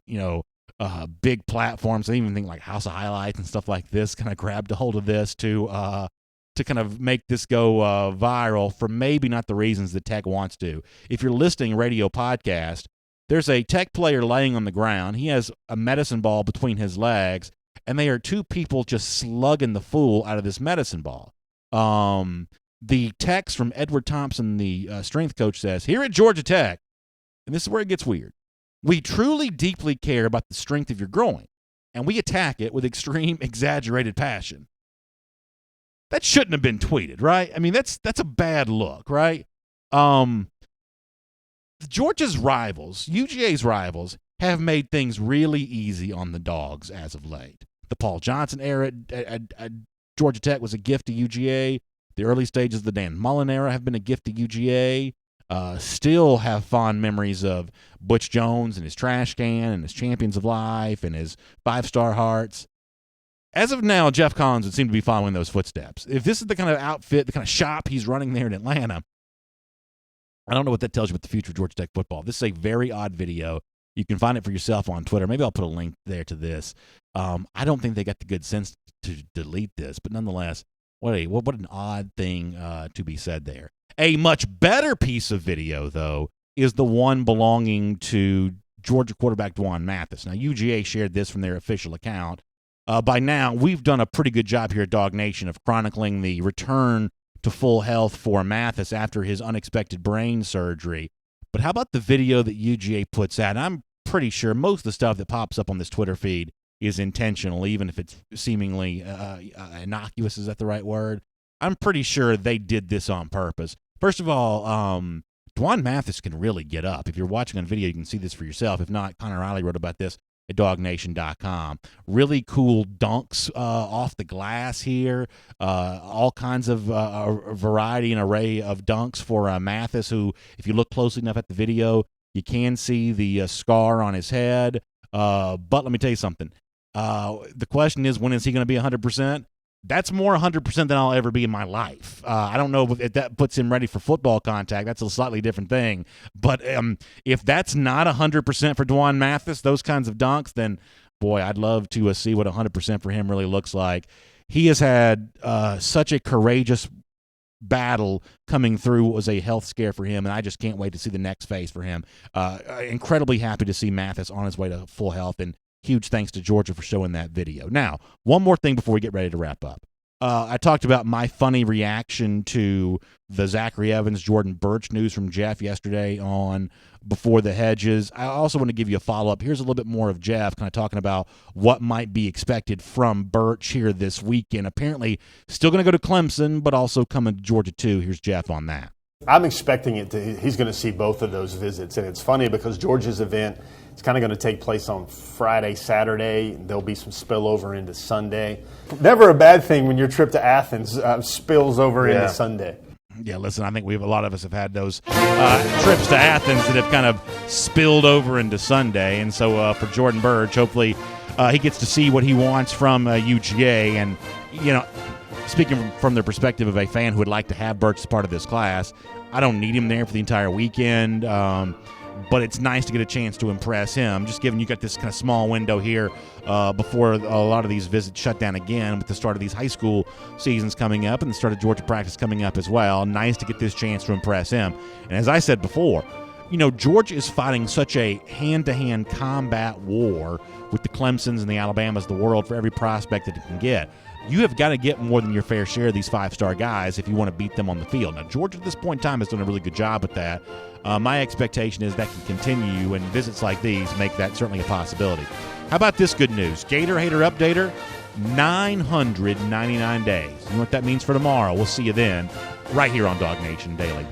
big platforms. I even think like House of Highlights and stuff like this kind of grabbed a hold of this to kind of make this go viral for maybe not the reasons that Tech wants to. If you're listening radio podcast, there's a Tech player laying on the ground. He has a medicine ball between his legs, and they are two people just slugging the fool out of this medicine ball. The text from Edward Thompson, the strength coach, says, "Here at Georgia Tech," and this is where it gets weird, "we truly deeply care about the strength of your groin, and we attack it with extreme, exaggerated passion." That shouldn't have been tweeted, right? I mean, that's a bad look, right? Georgia's rivals, UGA's rivals, have made things really easy on the Dogs as of late. The Paul Johnson era at Georgia Tech was a gift to UGA. The early stages of the Dan Mullen era have been a gift to UGA. Still have fond memories of Butch Jones and his trash can and his Champions of Life and his 5-star hearts. As of now, Jeff Collins would seem to be following those footsteps. If this is the kind of outfit, the kind of shop he's running there in Atlanta, I don't know what that tells you about the future of Georgia Tech football. This is a very odd video. You can find it for yourself on Twitter. Maybe I'll put a link there to this. I don't think they got the good sense to delete this, but nonetheless, what an odd thing to be said there. A much better piece of video, though, is the one belonging to Georgia quarterback Dwan Mathis. Now, UGA shared this from their official account. By now, we've done a pretty good job here at DawgNation of chronicling the return to full health for Mathis after his unexpected brain surgery. But how about the video that UGA puts out? And I'm pretty sure most of the stuff that pops up on this Twitter feed is intentional, even if it's seemingly innocuous. Is that the right word? I'm pretty sure they did this on purpose. First of all, Dwan Mathis can really get up. If you're watching on video, you can see this for yourself. If not, Connor Riley wrote about this at DawgNation.com. Really cool dunks off the glass here. All kinds of variety and array of dunks for Mathis, who, if you look closely enough at the video, you can see the scar on his head. But let me tell you something. The question is, when is he going to be 100%? That's more 100% than I'll ever be in my life. I don't know if that puts him ready for football contact. That's a slightly different thing. But if that's not 100% for Dwan Mathis, those kinds of dunks, then, boy, I'd love to see what 100% for him really looks like. He has had such a courageous battle coming through. What was a health scare for him, and I just can't wait to see the next phase for him. Incredibly happy to see Mathis on his way to full health, and huge thanks to Georgia for showing that video. Now, one more thing before we get ready to wrap up. I talked about my funny reaction to the Zachary Evans, Jordan Birch news from Jeff yesterday on Before the Hedges. I also want to give you a follow-up. Here's a little bit more of Jeff kind of talking about what might be expected from Birch here this weekend. Apparently still going to go to Clemson, but also coming to Georgia too. Here's Jeff on that. I'm expecting he's going to see both of those visits. And it's funny because Georgia's event is kind of going to take place on Friday, Saturday. There'll be some spillover into Sunday. Never a bad thing when your trip to Athens spills over into Sunday. Yeah, listen, I think a lot of us have had those trips to Athens that have kind of spilled over into Sunday. And so for Jordan Birch, hopefully he gets to see what he wants from UGA. And, speaking from the perspective of a fan who would like to have Birch as part of this class, I don't need him there for the entire weekend, but it's nice to get a chance to impress him. Just given you got this kind of small window here before a lot of these visits shut down again with the start of these high school seasons coming up and the start of Georgia practice coming up as well. Nice to get this chance to impress him. And as I said before, Georgia is fighting such a hand-to-hand combat war with the Clemsons and the Alabamas of the world for every prospect that it can get. You have got to get more than your fair share of these five-star guys if you want to beat them on the field. Now, Georgia at this point in time has done a really good job with that. My expectation is that can continue, and visits like these make that certainly a possibility. How about this good news? Gator Hater Updater, 999 days. You know what that means for tomorrow. We'll see you then, right here on DawgNation Daily.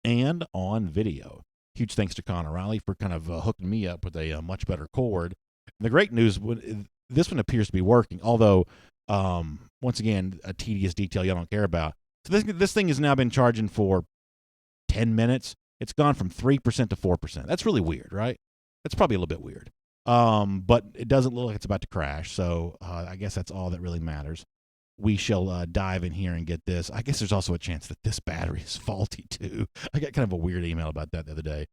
And on video. Huge thanks to Connor Riley for kind of hooking me up with a much better cord. And the great news, this one appears to be working, although, once again, a tedious detail you don't care about. So this thing has now been charging for 10 minutes. It's gone from 3% to 4%. That's really weird, right? That's probably a little bit weird. But it doesn't look like it's about to crash, so I guess that's all that really matters. We shall dive in here and get this. I guess there's also a chance that this battery is faulty, too. I got kind of a weird email about that the other day.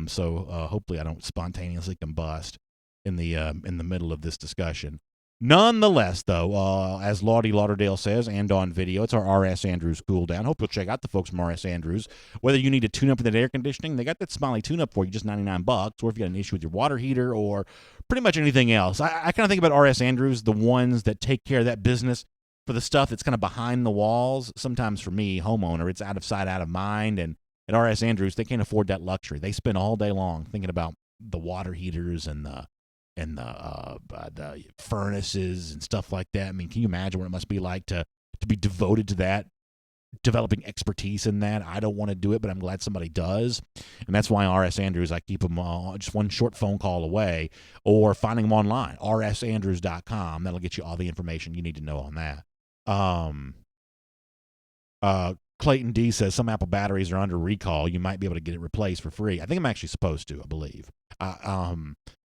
So hopefully I don't spontaneously combust in the middle of this discussion. Nonetheless, though, as Laudy Lauderdale says, and on video, it's our R.S. Andrews cool down. Hope you'll check out the folks from R.S. Andrews. Whether you need to tune up in that air conditioning, they got that Smiley tune-up for you, just $99. Or if you got an issue with your water heater or pretty much anything else. I kind of think about R.S. Andrews, the ones that take care of that business for the stuff that's kind of behind the walls. Sometimes for me, homeowner, it's out of sight, out of mind. And at R.S. Andrews, they can't afford that luxury. They spend all day long thinking about the water heaters and the furnaces and stuff like that. I mean, can you imagine what it must be like to be devoted to that, developing expertise in that? I don't want to do it, but I'm glad somebody does. And that's why R.S. Andrews, I keep them just one short phone call away, or finding them online, rsandrews.com. That'll get you all the information you need to know on that. Clayton D says some Apple batteries are under recall. You might be able to get it replaced for free. I think I'm actually supposed to, I believe.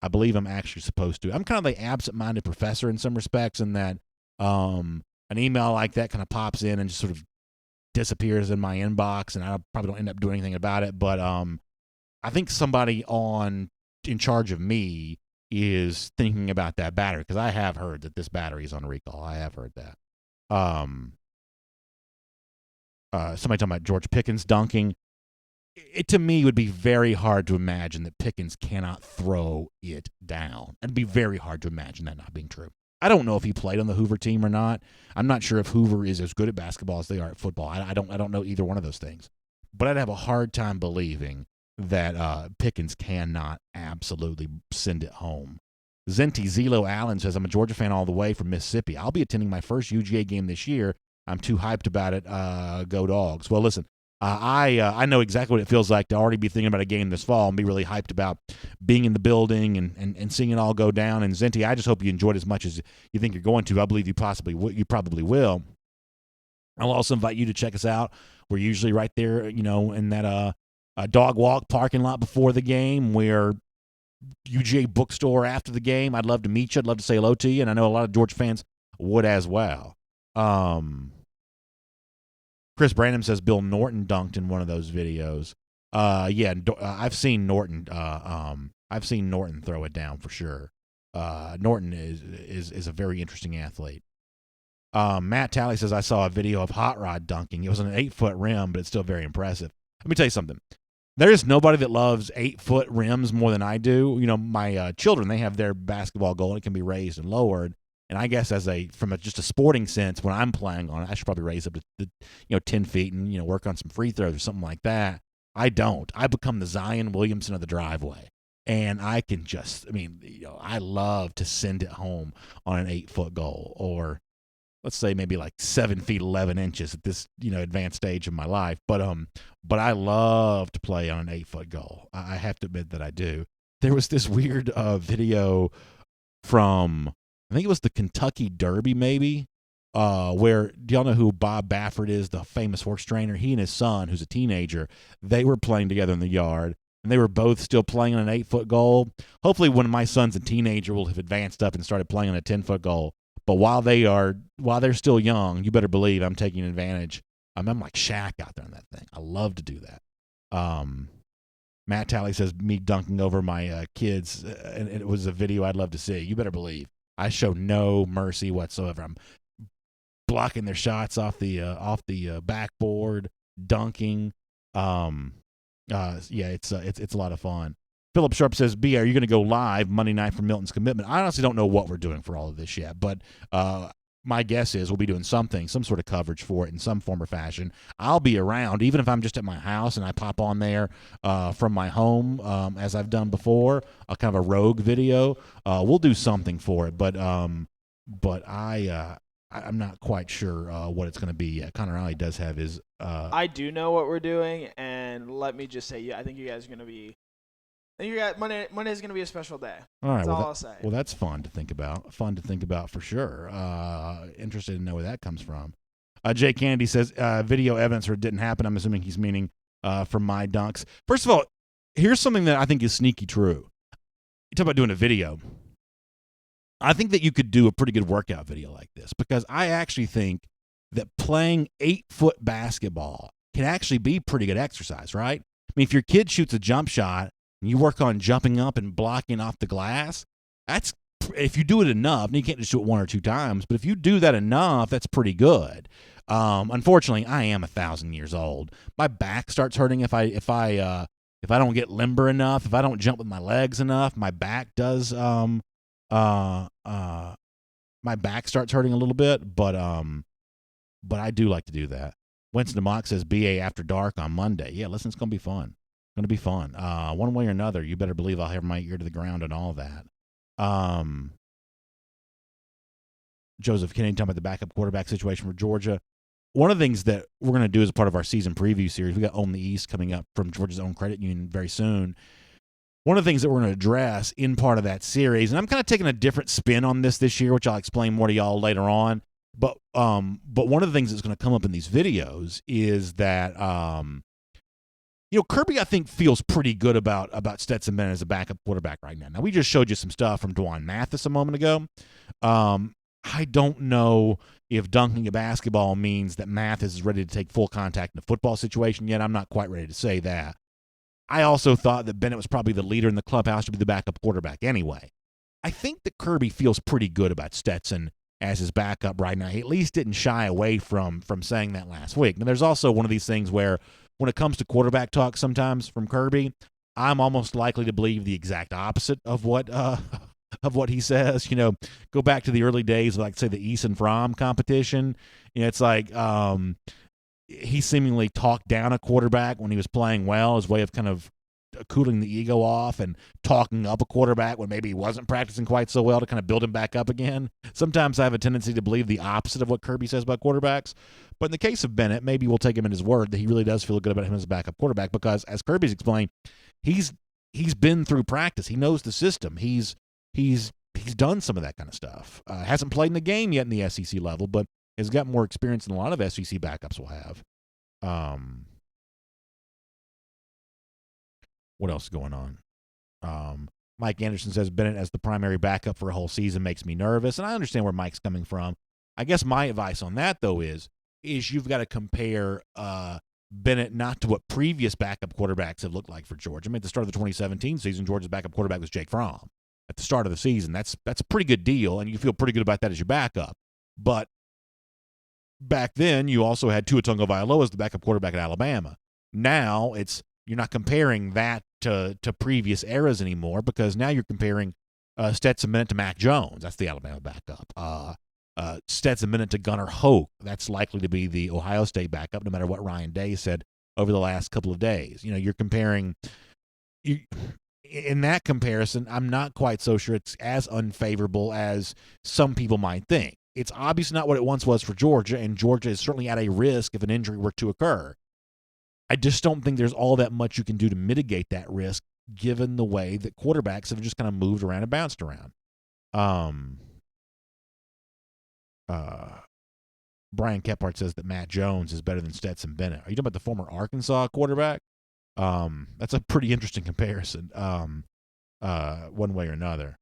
I believe I'm actually supposed to. I'm kind of the absent-minded professor in some respects, in that an email like that kind of pops in and just sort of disappears in my inbox, and I probably don't end up doing anything about it. But I think somebody in charge of me is thinking about that battery, because I have heard that this battery is on recall. I have heard that. Somebody talking about George Pickens dunking. It, to me, would be very hard to imagine that Pickens cannot throw it down. It'd be very hard to imagine that not being true. I don't know if he played on the Hoover team or not. I'm not sure if Hoover is as good at basketball as they are at football. I don't know either one of those things. But I'd have a hard time believing that Pickens cannot absolutely send it home. Zenti Zelo Allen says, I'm a Georgia fan all the way from Mississippi. I'll be attending my first UGA game this year. I'm too hyped about it. Go Dogs. Well, listen, I know exactly what it feels like to already be thinking about a game this fall and be really hyped about being in the building and seeing it all go down. And Zinti, I just hope you enjoyed as much as you think you're going to. I believe you probably will. I'll also invite you to check us out. We're usually right there, in that dog walk parking lot before the game. We're UGA bookstore after the game. I'd love to meet you. I'd love to say hello to you, and I know a lot of Georgia fans would as well. Chris Brandon says Bill Norton dunked in one of those videos. I've seen Norton. I've seen Norton throw it down for sure. Norton is a very interesting athlete. Matt Talley says I saw a video of Hot Rod dunking. It was an 8-foot rim, but it's still very impressive. Let me tell you something. There is nobody that loves 8-foot rims more than I do. My children, they have their basketball goal, and it can be raised and lowered. And I guess from just a sporting sense, when I'm playing on it, I should probably raise up to 10 feet and work on some free throws or something like that. I don't. I become the Zion Williamson of the driveway, and I can I love to send it home on an 8-foot goal, or let's say maybe like 7 feet 11 inches at this advanced stage of my life. But I love to play on an 8-foot goal. I have to admit that I do. There was this weird video from, I think it was the Kentucky Derby, maybe, where, do y'all know who Bob Baffert is, the famous horse trainer? He and his son, who's a teenager, they were playing together in the yard, and they were both still playing on an 8-foot goal. Hopefully when my son's a teenager, we'll have advanced up and started playing on a 10-foot goal. But while they're still young, you better believe I'm taking advantage. I'm like Shaq out there on that thing. I love to do that. Matt Talley says me dunking over my kids, and it was a video I'd love to see. You better believe I show no mercy whatsoever. I'm blocking their shots off the backboard, dunking. It's a lot of fun. Philip Sharp says, B, are you going to go live Monday night for Milton's commitment? I honestly don't know what we're doing for all of this yet, but my guess is we'll be doing some sort of coverage for it in some form or fashion. I'll be around, even if I'm just at my house and I pop on there from my home, as I've done before, a kind of a rogue video. We'll do something for it, but I'm not quite sure what it's going to be yet. Connor Alley does have his. I do know what we're doing, and let me just say, I think you guys are going to be. Monday is going to be a special day. All right, that's all I'll say. Well, that's fun to think about. Fun to think about for sure. Interested to know where that comes from. Jay Kennedy says video evidence or it didn't happen. I'm assuming he's meaning from my dunks. First of all, here's something that I think is sneaky true. You talk about doing a video. I think that you could do a pretty good workout video like this, because I actually think that playing 8-foot basketball can actually be pretty good exercise, right? I mean, if your kid shoots a jump shot and you work on jumping up and blocking off the glass, if you do it enough, and you can't just do it 1 or 2 times, but if you do that enough, that's pretty good. Unfortunately, I am 1,000 years old. My back starts hurting if I don't get limber enough, if I don't jump with my legs enough. My back does. My back starts hurting a little bit, but I do like to do that. Winston DeMock says BA after dark on Monday. Yeah, listen, it's gonna be fun. Going to be fun. One way or another, you better believe I'll have my ear to the ground and all that. Joseph Kennedy talking about the backup quarterback situation for Georgia. One of the things that we're going to do as a part of our season preview series, we got Own the East coming up from Georgia's own credit union very soon. One of the things that we're going to address in part of that series, and I'm kind of taking a different spin on this year, which I'll explain more to y'all later on. But one of the things that's going to come up in these videos is that Kirby, I think, feels pretty good about Stetson Bennett as a backup quarterback right now. Now, we just showed you some stuff from Dwan Mathis a moment ago. I don't know if dunking a basketball means that Mathis is ready to take full contact in a football situation yet. I'm not quite ready to say that. I also thought that Bennett was probably the leader in the clubhouse to be the backup quarterback anyway. I think that Kirby feels pretty good about Stetson as his backup right now. He at least didn't shy away from saying that last week. Now, there's also one of these things where when it comes to quarterback talk sometimes from Kirby, I'm almost likely to believe the exact opposite of what he says. Go back to the early days of, like, say, the Eason Fromm competition. It's like he seemingly talked down a quarterback when he was playing well, his way of kind of cooling the ego off and talking up a quarterback when maybe he wasn't practicing quite so well to kind of build him back up again. Sometimes I have a tendency to believe the opposite of what Kirby says about quarterbacks. But in the case of Bennett, maybe we'll take him at his word that he really does feel good about him as a backup quarterback because, as Kirby's explained, he's been through practice. He knows the system. He's done some of that kind of stuff. Hasn't played in the game yet in the SEC level, but has got more experience than a lot of SEC backups will have. What else is going on? Mike Anderson says Bennett as the primary backup for a whole season makes me nervous, and I understand where Mike's coming from. I guess my advice on that, though, is you've got to compare Bennett not to what previous backup quarterbacks have looked like for Georgia. I mean, at the start of the 2017 season, Georgia's backup quarterback was Jake Fromm. At the start of the season, that's a pretty good deal, and you feel pretty good about that as your backup. But back then, you also had Tua Tagovailoa as the backup quarterback at Alabama. Now you're not comparing that to previous eras anymore because now you're comparing Stetson Bennett to Mac Jones. That's the Alabama backup. Stetson Bennett to Gunnar Hoke. That's likely to be the Ohio State backup, no matter what Ryan Day said over the last couple of days. You're comparing. In that comparison, I'm not quite so sure it's as unfavorable as some people might think. It's obviously not what it once was for Georgia, and Georgia is certainly at a risk if an injury were to occur. I just don't think there's all that much you can do to mitigate that risk, given the way that quarterbacks have just kind of moved around and bounced around. Brian Kephart says that Matt Jones is better than Stetson Bennett. Are you talking about the former Arkansas quarterback? That's a pretty interesting comparison, one way or another.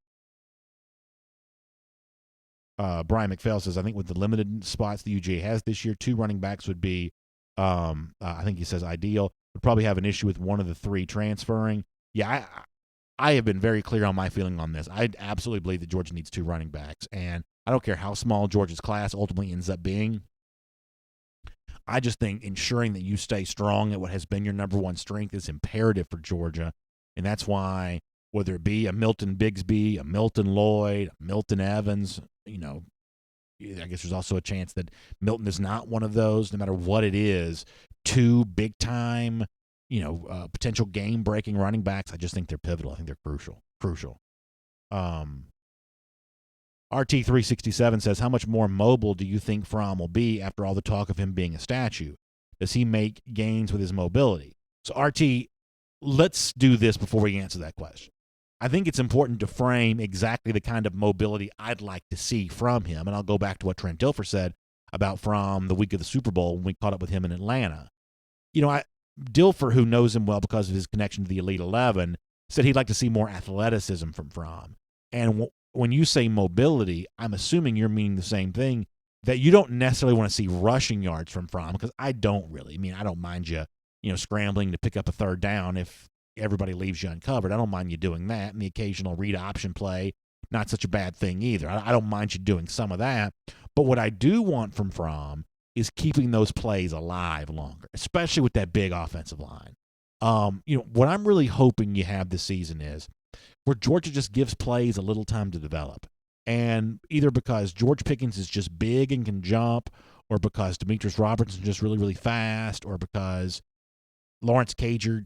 Brian McPhail says, I think with the limited spots the UGA has this year, 2 running backs would be, I think he says ideal. Would probably have an issue with one of the 3 transferring. Yeah, I have been very clear on my feeling on this. I absolutely believe that Georgia needs 2 running backs, and I don't care how small Georgia's class ultimately ends up being. I just think ensuring that you stay strong at what has been your number one strength is imperative for Georgia, and that's why whether it be a Milton Bigsby, a Milton Lloyd, a Milton Evans, I guess there's also a chance that Milton is not one of those. No matter what it is, 2 big-time, potential game-breaking running backs, I just think they're pivotal. I think they're crucial. RT367 says, how much more mobile do you think Fromm will be after all the talk of him being a statue? Does he make gains with his mobility? So, RT, let's do this before we answer that question. I think it's important to frame exactly the kind of mobility I'd like to see from him, and I'll go back to what Trent Dilfer said about Fromm the week of the Super Bowl when we caught up with him in Atlanta. Dilfer, who knows him well because of his connection to the Elite 11, said he'd like to see more athleticism from Fromm. And when you say mobility, I'm assuming you're meaning the same thing, that you don't necessarily want to see rushing yards from Fromm, because I don't really. I mean, I don't mind you, scrambling to pick up a third down if everybody leaves you uncovered. I don't mind you doing that, and the occasional read option play, not such a bad thing either. I don't mind you doing some of that. But what I do want from Fromm is keeping those plays alive longer, especially with that big offensive line. What I'm really hoping you have this season is where Georgia just gives plays a little time to develop. And either because George Pickens is just big and can jump, or because Demetrius Robertson is just really, really fast, or because Lawrence Cager,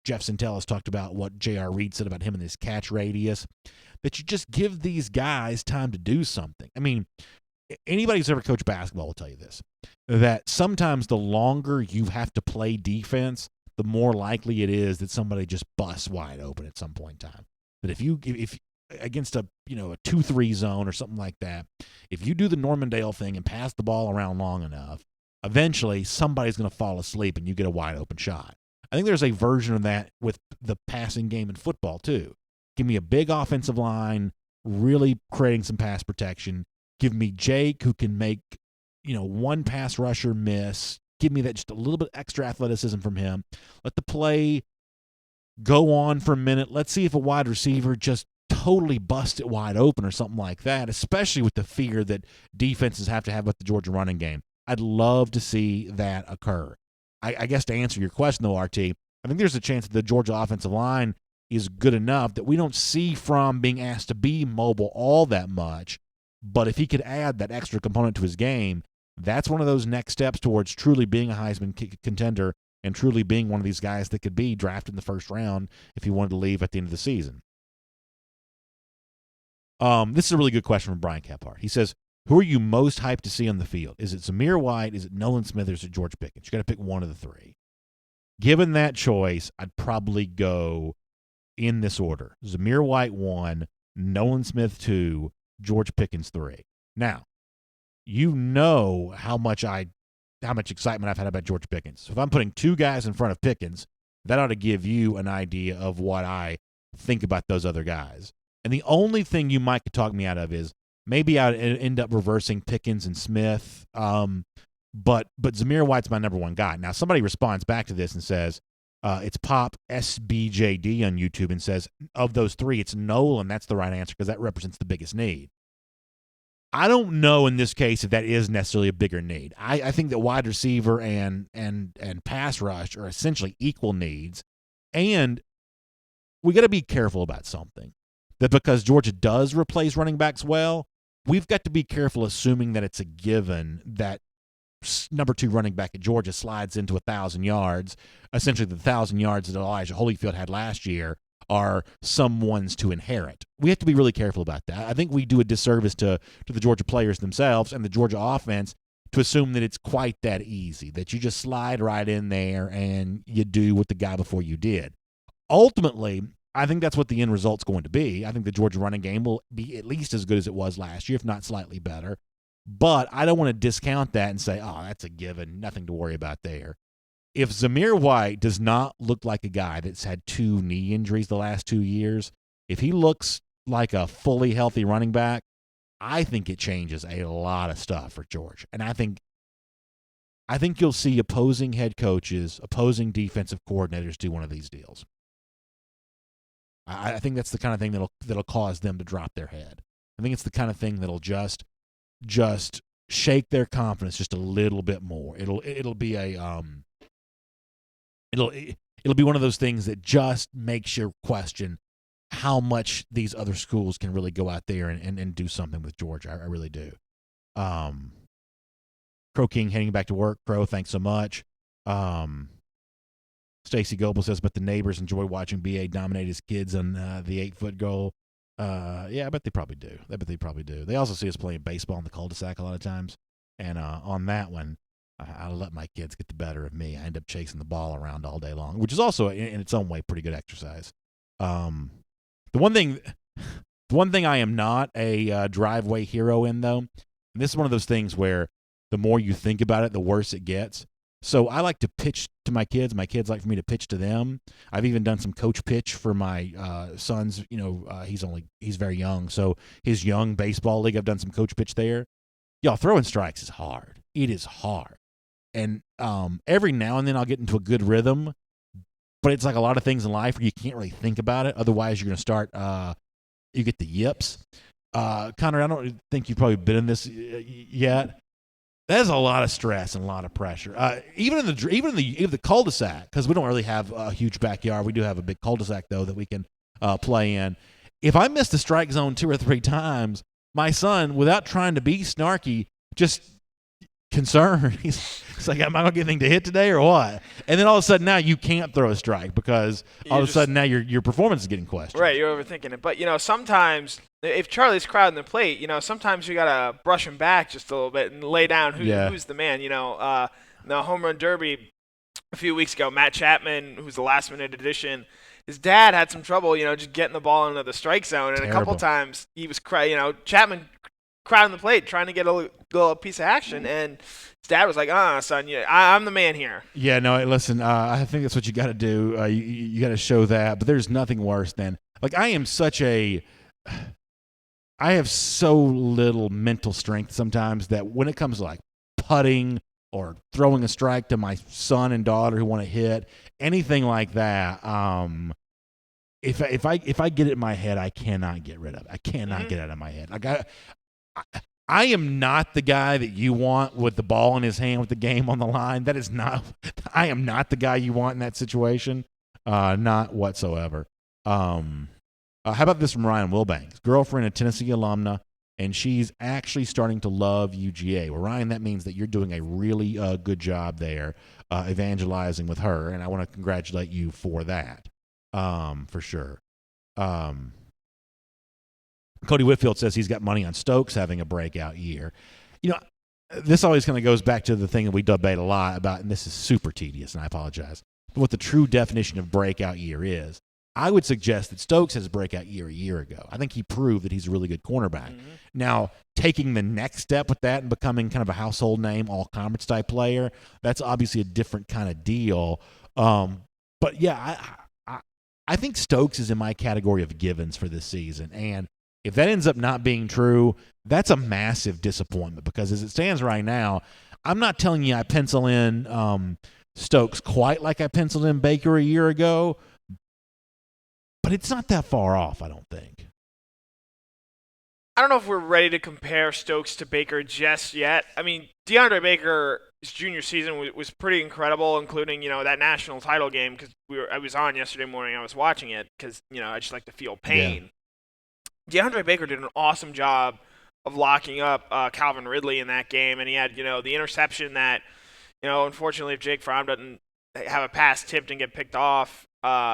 Jeff Sentell has talked about what J.R. Reed said about him and his catch radius, that you just give these guys time to do something. I mean, anybody who's ever coached basketball will tell you this, that sometimes the longer you have to play defense, the more likely it is that somebody just busts wide open at some point in time. That if against a 2-3 zone or something like that, if you do the Normandale thing and pass the ball around long enough, eventually somebody's going to fall asleep and you get a wide open shot. I think there's a version of that with the passing game in football too. Give me a big offensive line, really creating some pass protection. Give me Jake, who can make, one pass rusher miss. Give me that just a little bit extra athleticism from him. Let the play go on for a minute. Let's see if a wide receiver just totally busts it wide open or something like that, especially with the fear that defenses have to have with the Georgia running game. I'd love to see that occur. I guess to answer your question, though, RT, I think there's a chance that the Georgia offensive line is good enough that we don't see Fromm being asked to be mobile all that much. But if he could add that extra component to his game, that's one of those next steps towards truly being a Heisman contender and truly being one of these guys that could be drafted in the first round if he wanted to leave at the end of the season. This is a really good question from Brian Kephart. He says, who are you most hyped to see on the field? Is it Zamir White? Is it Nolan Smith? Or is it George Pickens? You got to pick one of the three. Given that choice, I'd probably go in this order. Zamir White 1, Nolan Smith 2, George Pickens 3. Now, you know how much excitement I've had about George Pickens. So if I'm putting two guys in front of Pickens, that ought to give you an idea of what I think about those other guys. And the only thing you might talk me out of is maybe I'd end up reversing Pickens and Smith. But Zamir White's my number one guy. Now, somebody responds back to this and says, it's Pop SBJD on YouTube and says, of those three, it's Nolan. That's the right answer because that represents the biggest need. I don't know in this case if that is necessarily a bigger need. I think that wide receiver and pass rush are essentially equal needs. And we got to be careful about something. That because Georgia does replace running backs well, we've got to be careful assuming that it's a given that number 2 running back at Georgia slides into 1,000 yards. Essentially, the 1,000 yards that Elijah Holyfield had last year are someone's to inherit. We have to be really careful about that. I think we do a disservice to the Georgia players themselves and the Georgia offense to assume that it's quite that easy, that you just slide right in there and you do what the guy before you did. Ultimately, I think that's what the end result's going to be. I think the Georgia running game will be at least as good as it was last year, if not slightly better. But I don't want to discount that and say, oh, that's a given, nothing to worry about there. If Zamir White does not look like a guy that's had 2 knee injuries the last 2 years, if he looks like a fully healthy running back, I think it changes a lot of stuff for Georgia. And I think you'll see opposing head coaches, opposing defensive coordinators do one of these deals. I think that's the kind of thing that'll cause them to drop their head. I think it's the kind of thing that'll just shake their confidence just a little bit more. It'll be it'll be one of those things that just makes you question how much these other schools can really go out there and do something with Georgia. I really do. Crow King heading back to work. Crow, thanks so much. Stacy Goebel says, but the neighbors enjoy watching BA dominate his kids on the 8-foot goal. Yeah, I bet they probably do. They also see us playing baseball in the cul-de-sac a lot of times. And on that one, I let my kids get the better of me. I end up chasing the ball around all day long, which is also, in its own way, pretty good exercise. The one thing I am not a driveway hero in, though, and this is one of those things where the more you think about it, the worse it gets. So I like to pitch to my kids. My kids like for me to pitch to them. I've even done some coach pitch for my sons. He's very young, so his young baseball league, I've done some coach pitch there. Y'all, throwing strikes is hard. It is hard. And every now and then I'll get into a good rhythm, but it's like a lot of things in life where you can't really think about it. Otherwise, you're going to start, you get the yips. Connor, I don't think you've probably been in this yet. There's a lot of stress and a lot of pressure. Even in the cul-de-sac, because we don't really have a huge backyard. We do have a big cul-de-sac, though, that we can play in. If I miss the strike zone 2 or 3 times, my son, without trying to be snarky, just concerned. He's like, am I going to get anything to hit today or what? And then all of a sudden now you can't throw a strike because all of a sudden now your performance is getting questioned. Right, you're overthinking it. But, sometimes if Charlie's crowding the plate, sometimes you got to brush him back just a little bit and lay down who's the man. The home run derby a few weeks ago, Matt Chapman, who's the last-minute addition, his dad had some trouble, just getting the ball into the strike zone. And a couple times he was Chapman crowding the plate, trying to get a piece of action, and his dad was like, son, I'm the man here. Yeah, no, listen, I think that's what you got to do. You got to show that, but there's nothing worse than, I have so little mental strength sometimes that when it comes to putting or throwing a strike to my son and daughter who want to hit, anything like that, if I get it in my head, I cannot get rid of it. I cannot get it out of my head. I am not the guy that you want with the ball in his hand with the game on the line. That is not. I am not the guy you want in that situation. Not whatsoever. How about this from Ryan Wilbanks? Girlfriend, a Tennessee alumna, and she's actually starting to love UGA. Well, Ryan, that means that you're doing a really good job there evangelizing with her, and I want to congratulate you for that, for sure. Cody Whitfield says he's got money on Stokes having a breakout year. This always kind of goes back to the thing that we debate a lot about, and this is super tedious, and I apologize, but what the true definition of breakout year is. I would suggest that Stokes has a breakout year a year ago. I think he proved that he's a really good cornerback. Mm-hmm. Now, taking the next step with that and becoming kind of a household name, all-conference type player, that's obviously a different kind of deal. But, yeah, I think Stokes is in my category of givens for this season, and if that ends up not being true, that's a massive disappointment because as it stands right now, I'm not telling you I pencil in Stokes quite like I penciled in Baker a year ago, but it's not that far off, I don't think. I don't know if we're ready to compare Stokes to Baker just yet. I mean, DeAndre Baker's junior season was pretty incredible, including, that national title game because I was on yesterday morning. I was watching it because, I just like to feel pain. Yeah. DeAndre Baker did an awesome job of locking up Calvin Ridley in that game, and he had, the interception that, unfortunately, if Jake Fromm doesn't have a pass tipped and get picked off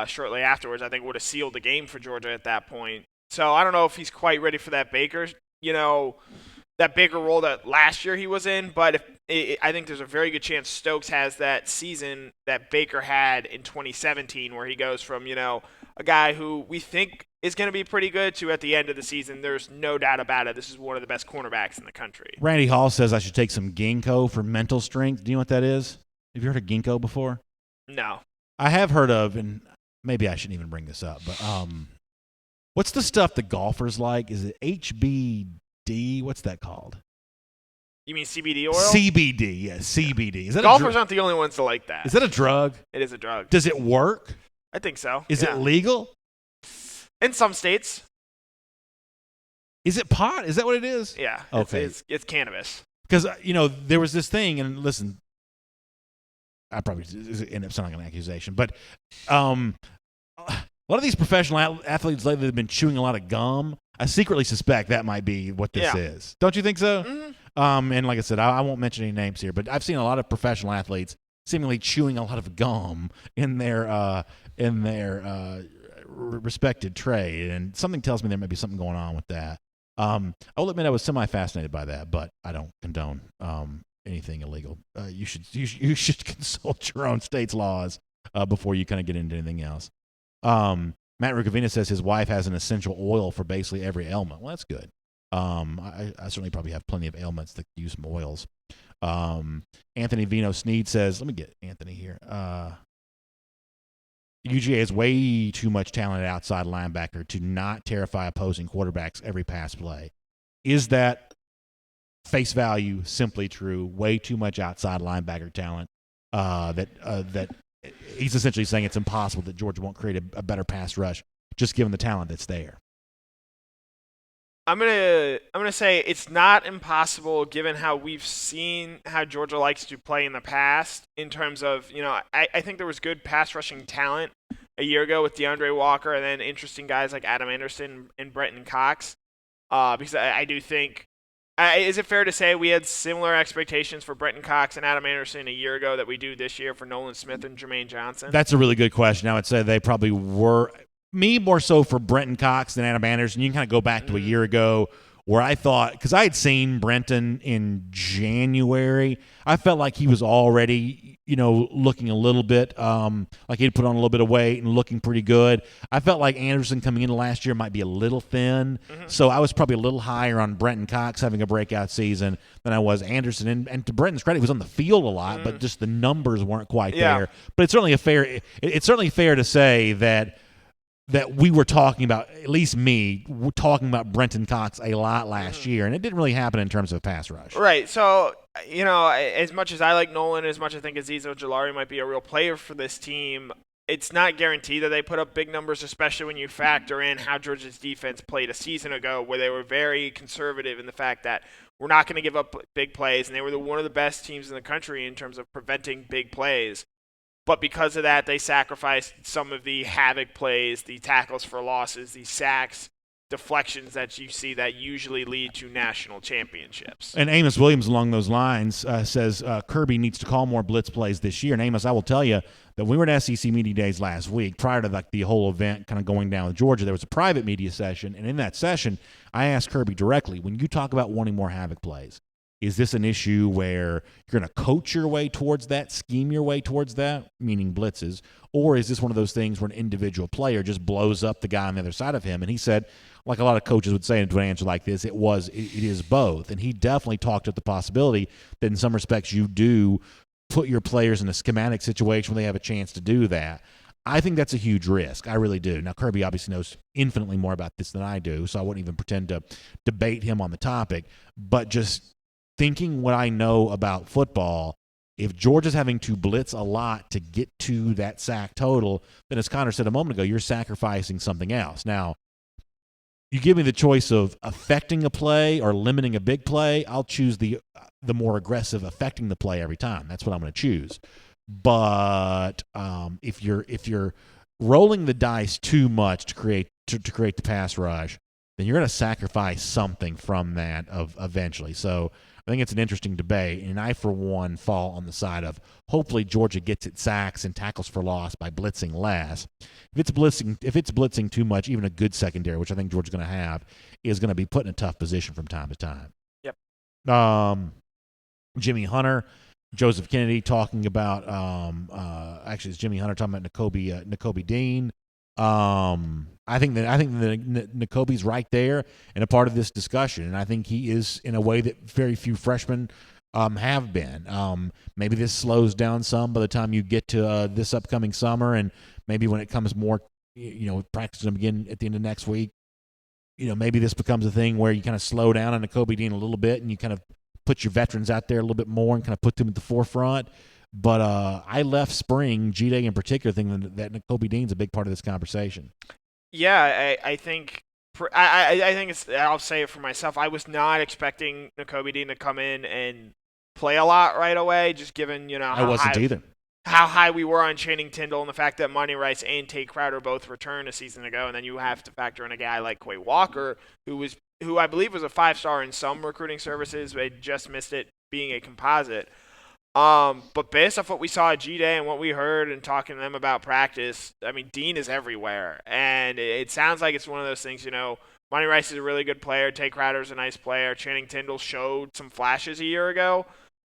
shortly afterwards, I think would have sealed the game for Georgia at that point. So I don't know if he's quite ready for that Baker, that Baker role that last year he was in, but I think there's a very good chance Stokes has that season that Baker had in 2017 where he goes from, a guy who we think is going to be pretty good to at the end of the season, there's no doubt about it, this is one of the best cornerbacks in the country. Randy Hall says I should take some ginkgo for mental strength. Do you know what that is? Have you heard of ginkgo before? No. I have heard of, and maybe I shouldn't even bring this up, but what's the stuff the golfers like? Is it HBD? What's that called? You mean CBD oil? CBD, yes, CBD. Is that golfers aren't the only ones to like that. Is that a drug? It is a drug. Does it work? I think so. Is it legal? In some states. Is it pot? Is that what it is? Yeah. Okay. It's cannabis. Because, there was this thing, and listen, I probably end up sounding like an accusation, but a lot of these professional athletes lately have been chewing a lot of gum. I secretly suspect that might be what this is. Don't you think so? Mm-hmm. And like I said, I won't mention any names here, but I've seen a lot of professional athletes seemingly chewing a lot of gum in their respected trade, and something tells me there might be something going on with that. I will admit I was semi-fascinated by that, but I don't condone anything illegal. You should consult your own state's laws before you kind of get into anything else. Matt Rukavina says his wife has an essential oil for basically every ailment. Well, that's good. I certainly probably have plenty of ailments that use some oils. Anthony Vino Sneed says, let me get Anthony here. UGA has way too much talent at outside linebacker to not terrify opposing quarterbacks every pass play. Is that face value simply true? Way too much outside linebacker talent that he's essentially saying it's impossible that Georgia won't create a better pass rush just given the talent that's there. I'm gonna say it's not impossible given how we've seen how Georgia likes to play in the past in terms of, I think there was good pass rushing talent a year ago with DeAndre Walker and then interesting guys like Adam Anderson and Brenton Cox. Because I do think, is it fair to say we had similar expectations for Brenton Cox and Adam Anderson a year ago that we do this year for Nolan Smith and Jermaine Johnson? That's a really good question. I would say they probably were. Me more so for Brenton Cox than Adam Anderson. You can kind of go back to a year ago where I thought, because I had seen Brenton in January, I felt like he was already, looking a little bit like he'd put on a little bit of weight and looking pretty good. I felt like Anderson coming into last year might be a little thin. Mm-hmm. So I was probably a little higher on Brenton Cox having a breakout season than I was Anderson. And to Brenton's credit, he was on the field a lot, but just the numbers weren't quite there. But it's certainly fair to say that we were talking about, at least me, we're talking about Brenton Cox a lot last year, and it didn't really happen in terms of pass rush. Right. So, as much as I like Nolan, as much as I think Azeez Ojulari might be a real player for this team, it's not guaranteed that they put up big numbers, especially when you factor in how Georgia's defense played a season ago, where they were very conservative in the fact that we're not going to give up big plays, and they were one of the best teams in the country in terms of preventing big plays. But because of that, they sacrificed some of the havoc plays, the tackles for losses, the sacks, deflections that you see that usually lead to national championships. And Amos Williams along those lines says Kirby needs to call more blitz plays this year. And Amos, I will tell you that when we were at SEC Media Days last week, prior to the whole event kind of going down with Georgia, there was a private media session. And in that session, I asked Kirby directly, when you talk about wanting more havoc plays, is this an issue where you're going to coach your way towards that, scheme your way towards that, meaning blitzes, or is this one of those things where an individual player just blows up the guy on the other side of him? And he said, like a lot of coaches would say into an answer like this, it is both. And he definitely talked about the possibility that in some respects you do put your players in a schematic situation where they have a chance to do that. I think that's a huge risk. I really do. Now, Kirby obviously knows infinitely more about this than I do, so I wouldn't even pretend to debate him on the topic. But just thinking what I know about football, if Georgia's having to blitz a lot to get to that sack total, then as Connor said a moment ago, you're sacrificing something else. Now, you give me the choice of affecting a play or limiting a big play, I'll choose the more aggressive affecting the play every time. That's what I'm going to choose. But if you're rolling the dice too much to create the pass rush, then you're going to sacrifice something from that eventually. So I think it's an interesting debate, and I, for one, fall on the side of hopefully Georgia gets its sacks and tackles for loss by blitzing less. If it's blitzing too much, even a good secondary, which I think Georgia's going to have, is going to be put in a tough position from time to time. Yep. Jimmy Hunter, Joseph Kennedy talking about actually it's Jimmy Hunter talking about Nakobe Dean. I think that Nakobe's right there and a part of this discussion, and I think he is in a way that very few freshmen have been. Maybe this slows down some by the time you get to this upcoming summer, and maybe when it comes more, practicing them again at the end of next week, maybe this becomes a thing where you kind of slow down on Nakobe Dean a little bit, and you kind of put your veterans out there a little bit more and kind of put them at the forefront. But I left spring, G-Day in particular, thinking that Nakobe Dean's a big part of this conversation. Yeah, I think I think it's. I'll say it for myself. I was not expecting Nakobe Dean to come in and play a lot right away, just given I wasn't either. How high we were on Channing Tindall and the fact that Monty Rice and Tate Crowder both returned a season ago, and then you have to factor in a guy like Quay Walker, who I believe was a 5-star in some recruiting services, but just missed it being a composite. But based off what we saw at G-Day and what we heard and talking to them about practice, I mean, Dean is everywhere. And it sounds like it's one of those things, Monty Rice is a really good player. Tate Crowder's a nice player. Channing Tindall showed some flashes a year ago,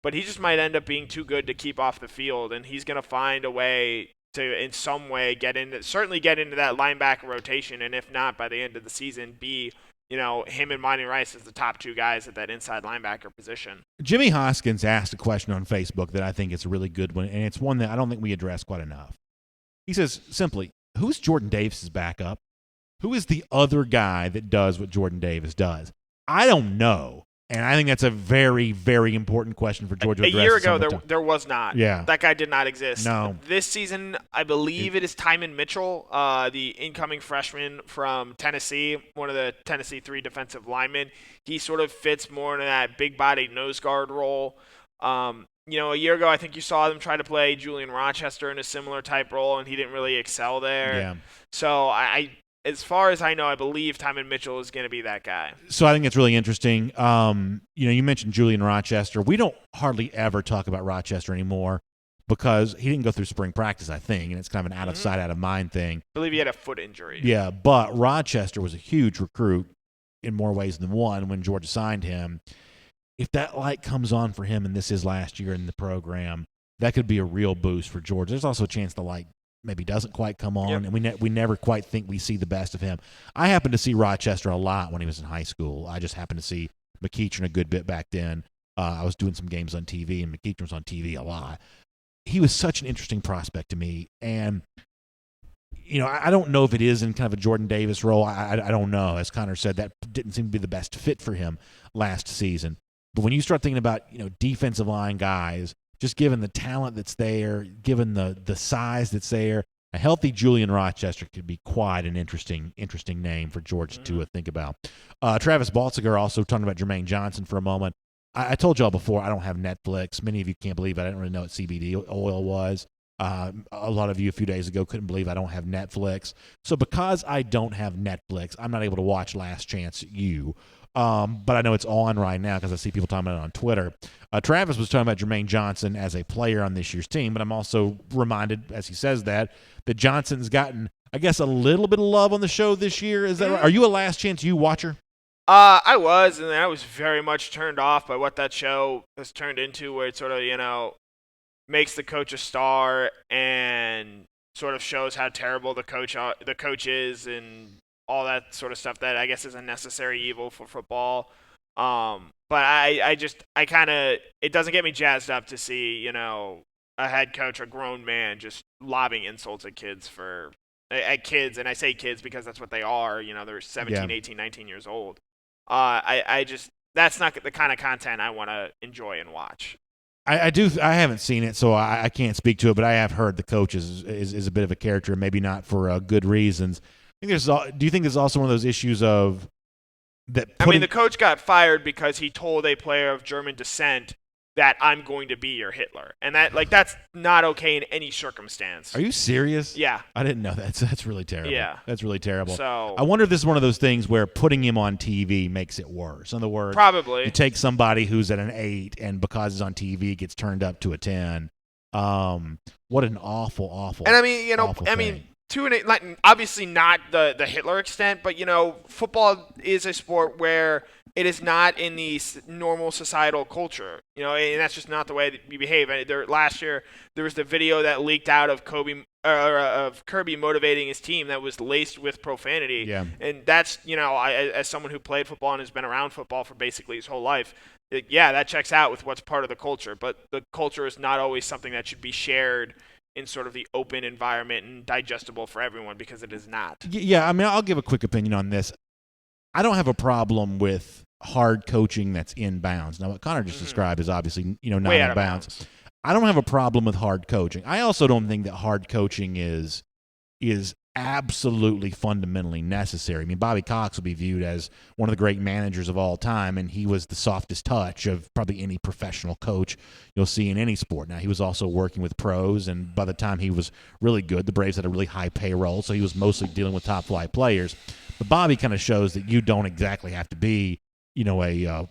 but he just might end up being too good to keep off the field. And he's going to find a way to, in some way, get into that linebacker rotation. And if not, by the end of the season, be him and Monty Rice as the top two guys at that inside linebacker position. Jimmy Hoskins asked a question on Facebook that I think is a really good one, and it's one that I don't think we address quite enough. He says simply, who's Jordan Davis's backup? Who is the other guy that does what Jordan Davis does? I don't know. And I think that's a very, very important question for Georgia to address. A year ago, there was not. Yeah. That guy did not exist. No. This season, I believe it is Tyman Mitchell, the incoming freshman from Tennessee, one of the Tennessee 3 defensive linemen. He sort of fits more into that big-bodied nose guard role. A year ago, I think you saw them try to play Julian Rochester in a similar type role, and he didn't really excel there. Yeah. So as far as I know, I believe Tyman Mitchell is going to be that guy. So I think it's really interesting. You mentioned Julian Rochester. We don't hardly ever talk about Rochester anymore because he didn't go through spring practice, I think, and it's kind of an out of sight, out of mind thing. I believe he had a foot injury. Yeah, but Rochester was a huge recruit in more ways than one when Georgia signed him. If that light comes on for him and this is last year in the program, that could be a real boost for Georgia. There's also a chance the light maybe doesn't quite come on, and we never quite think we see the best of him. I happened to see Rochester a lot when he was in high school. I just happened to see McEachern a good bit back then. I was doing some games on TV, and McEachern was on TV a lot. He was such an interesting prospect to me, and I don't know if it is in kind of a Jordan Davis role. I don't know. As Connor said, that didn't seem to be the best fit for him last season. But when you start thinking about defensive line guys, just given the talent that's there, given the size that's there, a healthy Julian Rochester could be quite an interesting name for Georgia to think about. Travis Baltziger also talking about Jermaine Johnson for a moment. I told y'all before I don't have Netflix. Many of you can't believe I didn't really know what CBD oil was. A lot of you a few days ago couldn't believe I don't have Netflix. So because I don't have Netflix, I'm not able to watch Last Chance U. But I know it's on right now because I see people talking about it on Twitter. Travis was talking about Jermaine Johnson as a player on this year's team, but I'm also reminded, as he says that Johnson's gotten, I guess, a little bit of love on the show this year. Is that right? Are you a Last Chance U watcher? I was, and I was very much turned off by what that show has turned into, where it sort of, makes the coach a star and sort of shows how terrible the coach is and all that sort of stuff that I guess is a necessary evil for football. But it doesn't get me jazzed up to see, a head coach, a grown man, just lobbing insults at kids and I say kids because that's what they are. They're 17, 18, 19 years old. That's not the kind of content I want to enjoy and watch. I haven't seen it, so I can't speak to it, but I have heard the coach is a bit of a character, maybe not for good reasons. Do you think there's also one of those issues of that? The coach got fired because he told a player of German descent that I'm going to be your Hitler, and that's not okay in any circumstance. Are you serious? Yeah. I didn't know that. That's really terrible. Yeah. That's really terrible. So I wonder if this is one of those things where putting him on TV makes it worse. In other words, probably you take somebody who's at an 8 and because he's on TV gets turned up to a 10. What an awful. And to an obviously not the Hitler extent, but football is a sport where it is not in the normal societal culture, and that's just not the way that you behave. Last year there was the video that leaked out of Kirby motivating his team that was laced with profanity. Yeah. And that's as someone who played football and has been around football for basically his whole life, that checks out with what's part of the culture. But the culture is not always something that should be shared in sort of the open environment and digestible for everyone, because it is not. Yeah, I'll give a quick opinion on this. I don't have a problem with hard coaching that's in bounds. Now, what Connor just described is obviously, not Way in bounds. I don't have a problem with hard coaching. I also don't think that hard coaching is absolutely fundamentally necessary. Bobby Cox will be viewed as one of the great managers of all time, and he was the softest touch of probably any professional coach you'll see in any sport. Now, he was also working with pros, and by the time he was really good, the Braves had a really high payroll, so he was mostly dealing with top-flight players. But Bobby kind of shows that you don't exactly have to be a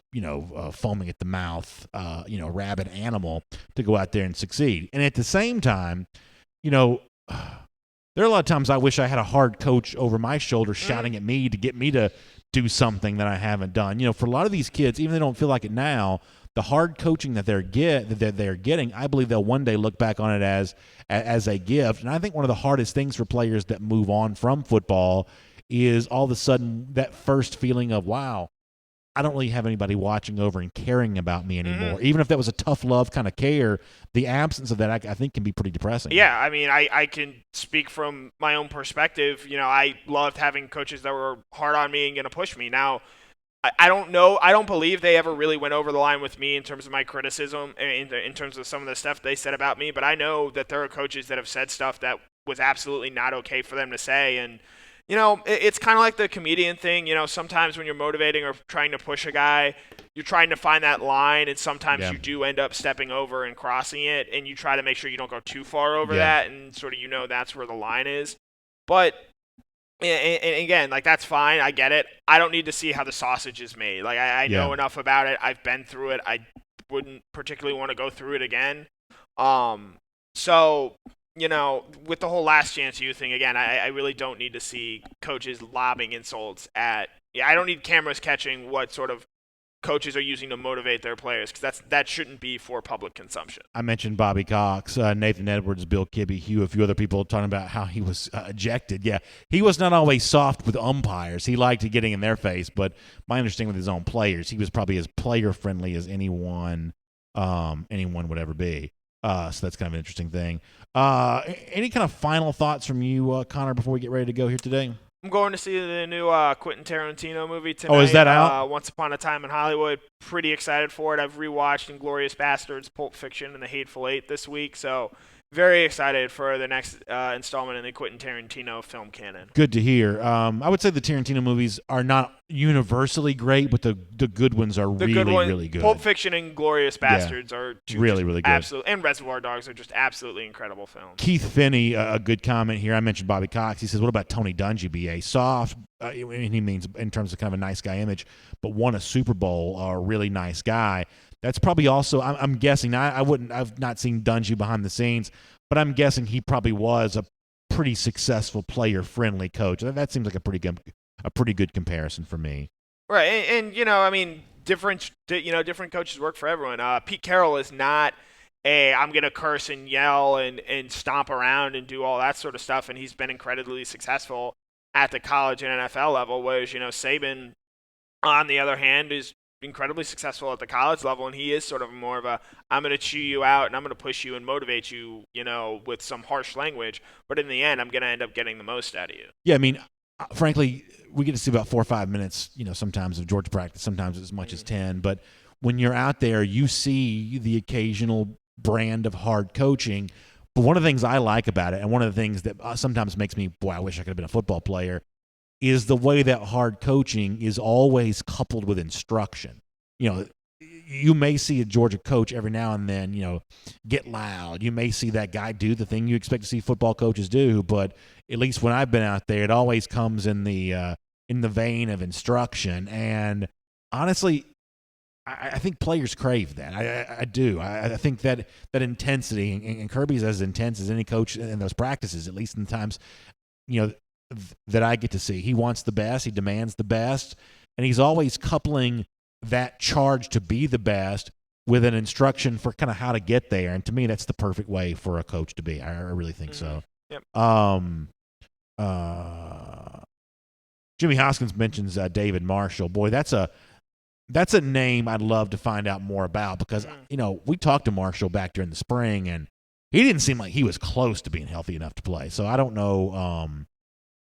foaming at the mouth, rabid animal to go out there and succeed. And at the same time, there are a lot of times I wish I had a hard coach over my shoulder shouting at me to get me to do something that I haven't done. For a lot of these kids, even if they don't feel like it now, the hard coaching that they're getting, I believe they'll one day look back on it as a gift. And I think one of the hardest things for players that move on from football is all of a sudden that first feeling of, wow, I don't really have anybody watching over and caring about me anymore. Even if that was a tough love kind of care, the absence of that I think can be pretty depressing. Yeah, I can speak from my own perspective. I loved having coaches that were hard on me and going to push me. Now, I don't know. I don't believe they ever really went over the line with me in terms of my criticism, in terms of some of the stuff they said about me. But I know that there are coaches that have said stuff that was absolutely not okay for them to say. And it's kind of like the comedian thing. Sometimes when you're motivating or trying to push a guy, you're trying to find that line, and sometimes you do end up stepping over and crossing it, and you try to make sure you don't go too far over that, and sort of that's where the line is. But and again, that's fine. I get it. I don't need to see how the sausage is made. I know enough about it. I've been through it. I wouldn't particularly want to go through it again. So with the whole Last Chance U thing, again, I really don't need to see coaches lobbing insults at. I don't need cameras catching what sort of coaches are using to motivate their players, because that shouldn't be for public consumption. I mentioned Bobby Cox, Nathan Edwards, Bill Kibbe, Hugh, a few other people talking about how he was ejected. Yeah, he was not always soft with umpires. He liked getting in their face, but my understanding with his own players, he was probably as player-friendly as anyone would ever be. So that's kind of an interesting thing. Any kind of final thoughts from you, Connor, before we get ready to go here today? I'm going to see the new Quentin Tarantino movie tonight. Oh, is that out? Once Upon a Time in Hollywood. Pretty excited for it. I've rewatched Inglourious Bastards, Pulp Fiction, and The Hateful Eight this week, so very excited for the next installment in the Quentin Tarantino film canon. Good to hear. I would say the Tarantino movies are not universally great, but the good ones are really good. Pulp Fiction and Glorious Bastards are two really good. And Reservoir Dogs are just absolutely incredible films. Keith Finney, a good comment here. I mentioned Bobby Cox. He says, what about Tony Dungy, B.A.? Soft, and he means in terms of kind of a nice guy image, but won a Super Bowl, a really nice guy. That's probably also, I'm guessing, I've not seen Dungy behind the scenes, but I'm guessing he probably was a pretty successful player-friendly coach. That seems like a pretty good comparison for me. Right, and different coaches work for everyone. Pete Carroll is not I'm going to curse and yell and stomp around and do all that sort of stuff, and he's been incredibly successful at the college and NFL level, whereas, Saban, on the other hand, is incredibly successful at the college level, and he is sort of more of a I'm going to chew you out and I'm going to push you and motivate you, with some harsh language, but in the end I'm going to end up getting the most out of you. Yeah, frankly, we get to see about 4 or 5 minutes, sometimes of Georgia practice, sometimes as much as 10, but when you're out there, you see the occasional brand of hard coaching. But one of the things I like about it, and one of the things that sometimes makes me, I wish I could have been a football player, is the way that hard coaching is always coupled with instruction. You may see a Georgia coach every now and then, get loud. You may see that guy do the thing you expect to see football coaches do, but at least when I've been out there, it always comes in the vein of instruction. And honestly, I think players crave that. I do. I think that intensity, and Kirby's as intense as any coach in those practices, at least in the times, that I get to see. He wants the best. He demands the best. And he's always coupling that charge to be the best with an instruction for kind of how to get there. And to me, that's the perfect way for a coach to be. I really think so. Yep. Jimmy Hoskins mentions David Marshall. Boy, that's a name I'd love to find out more about because, we talked to Marshall back during the spring, and he didn't seem like he was close to being healthy enough to play. So I don't know.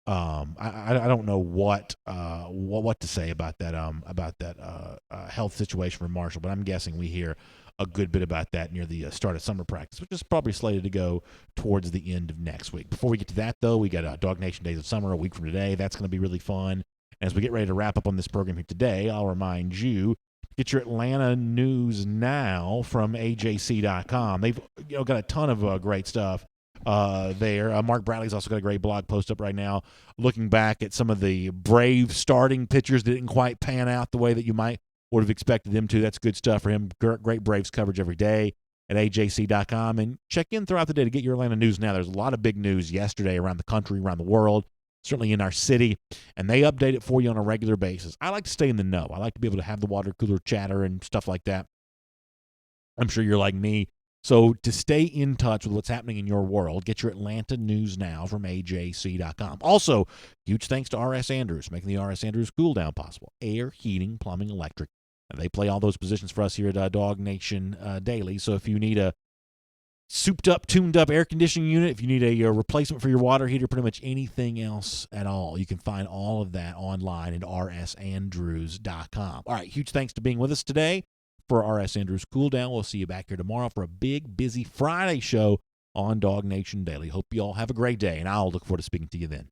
I don't know what to say about that health situation for Marshall, but I'm guessing we hear a good bit about that near the start of summer practice, which is probably slated to go towards the end of next week. Before we get to that, though, we got DawgNation Days of Summer a week from today. That's going to be really fun. As we get ready to wrap up on this program here today, I'll remind you, get your Atlanta news now from AJC.com. They've got a ton of great stuff there. Mark Bradley's also got a great blog post up right now looking back at some of the Brave starting pitchers that didn't quite pan out the way that you would have expected them to. That's good stuff for him. Great Braves coverage every day at AJC.com. And check in throughout the day to get your Atlanta news now. There's a lot of big news yesterday around the country, around the world, certainly in our city, and they update it for you on a regular basis. I like to stay in the know. I like to be able to have the water cooler chatter and stuff like that. I'm sure you're like me. So to stay in touch with what's happening in your world, get your Atlanta news now from AJC.com. Also, huge thanks to R.S. Andrews, making the R.S. Andrews Cool Down possible. Air, heating, plumbing, electric. And they play all those positions for us here at DawgNation Daily. So if you need a souped-up, tuned-up air conditioning unit, if you need a replacement for your water heater, pretty much anything else at all, you can find all of that online at rsandrews.com. All right, huge thanks to being with us today for R.S. Andrews Cool Down. We'll see you back here tomorrow for a big, busy Friday show on DawgNation Daily. Hope you all have a great day, and I'll look forward to speaking to you then.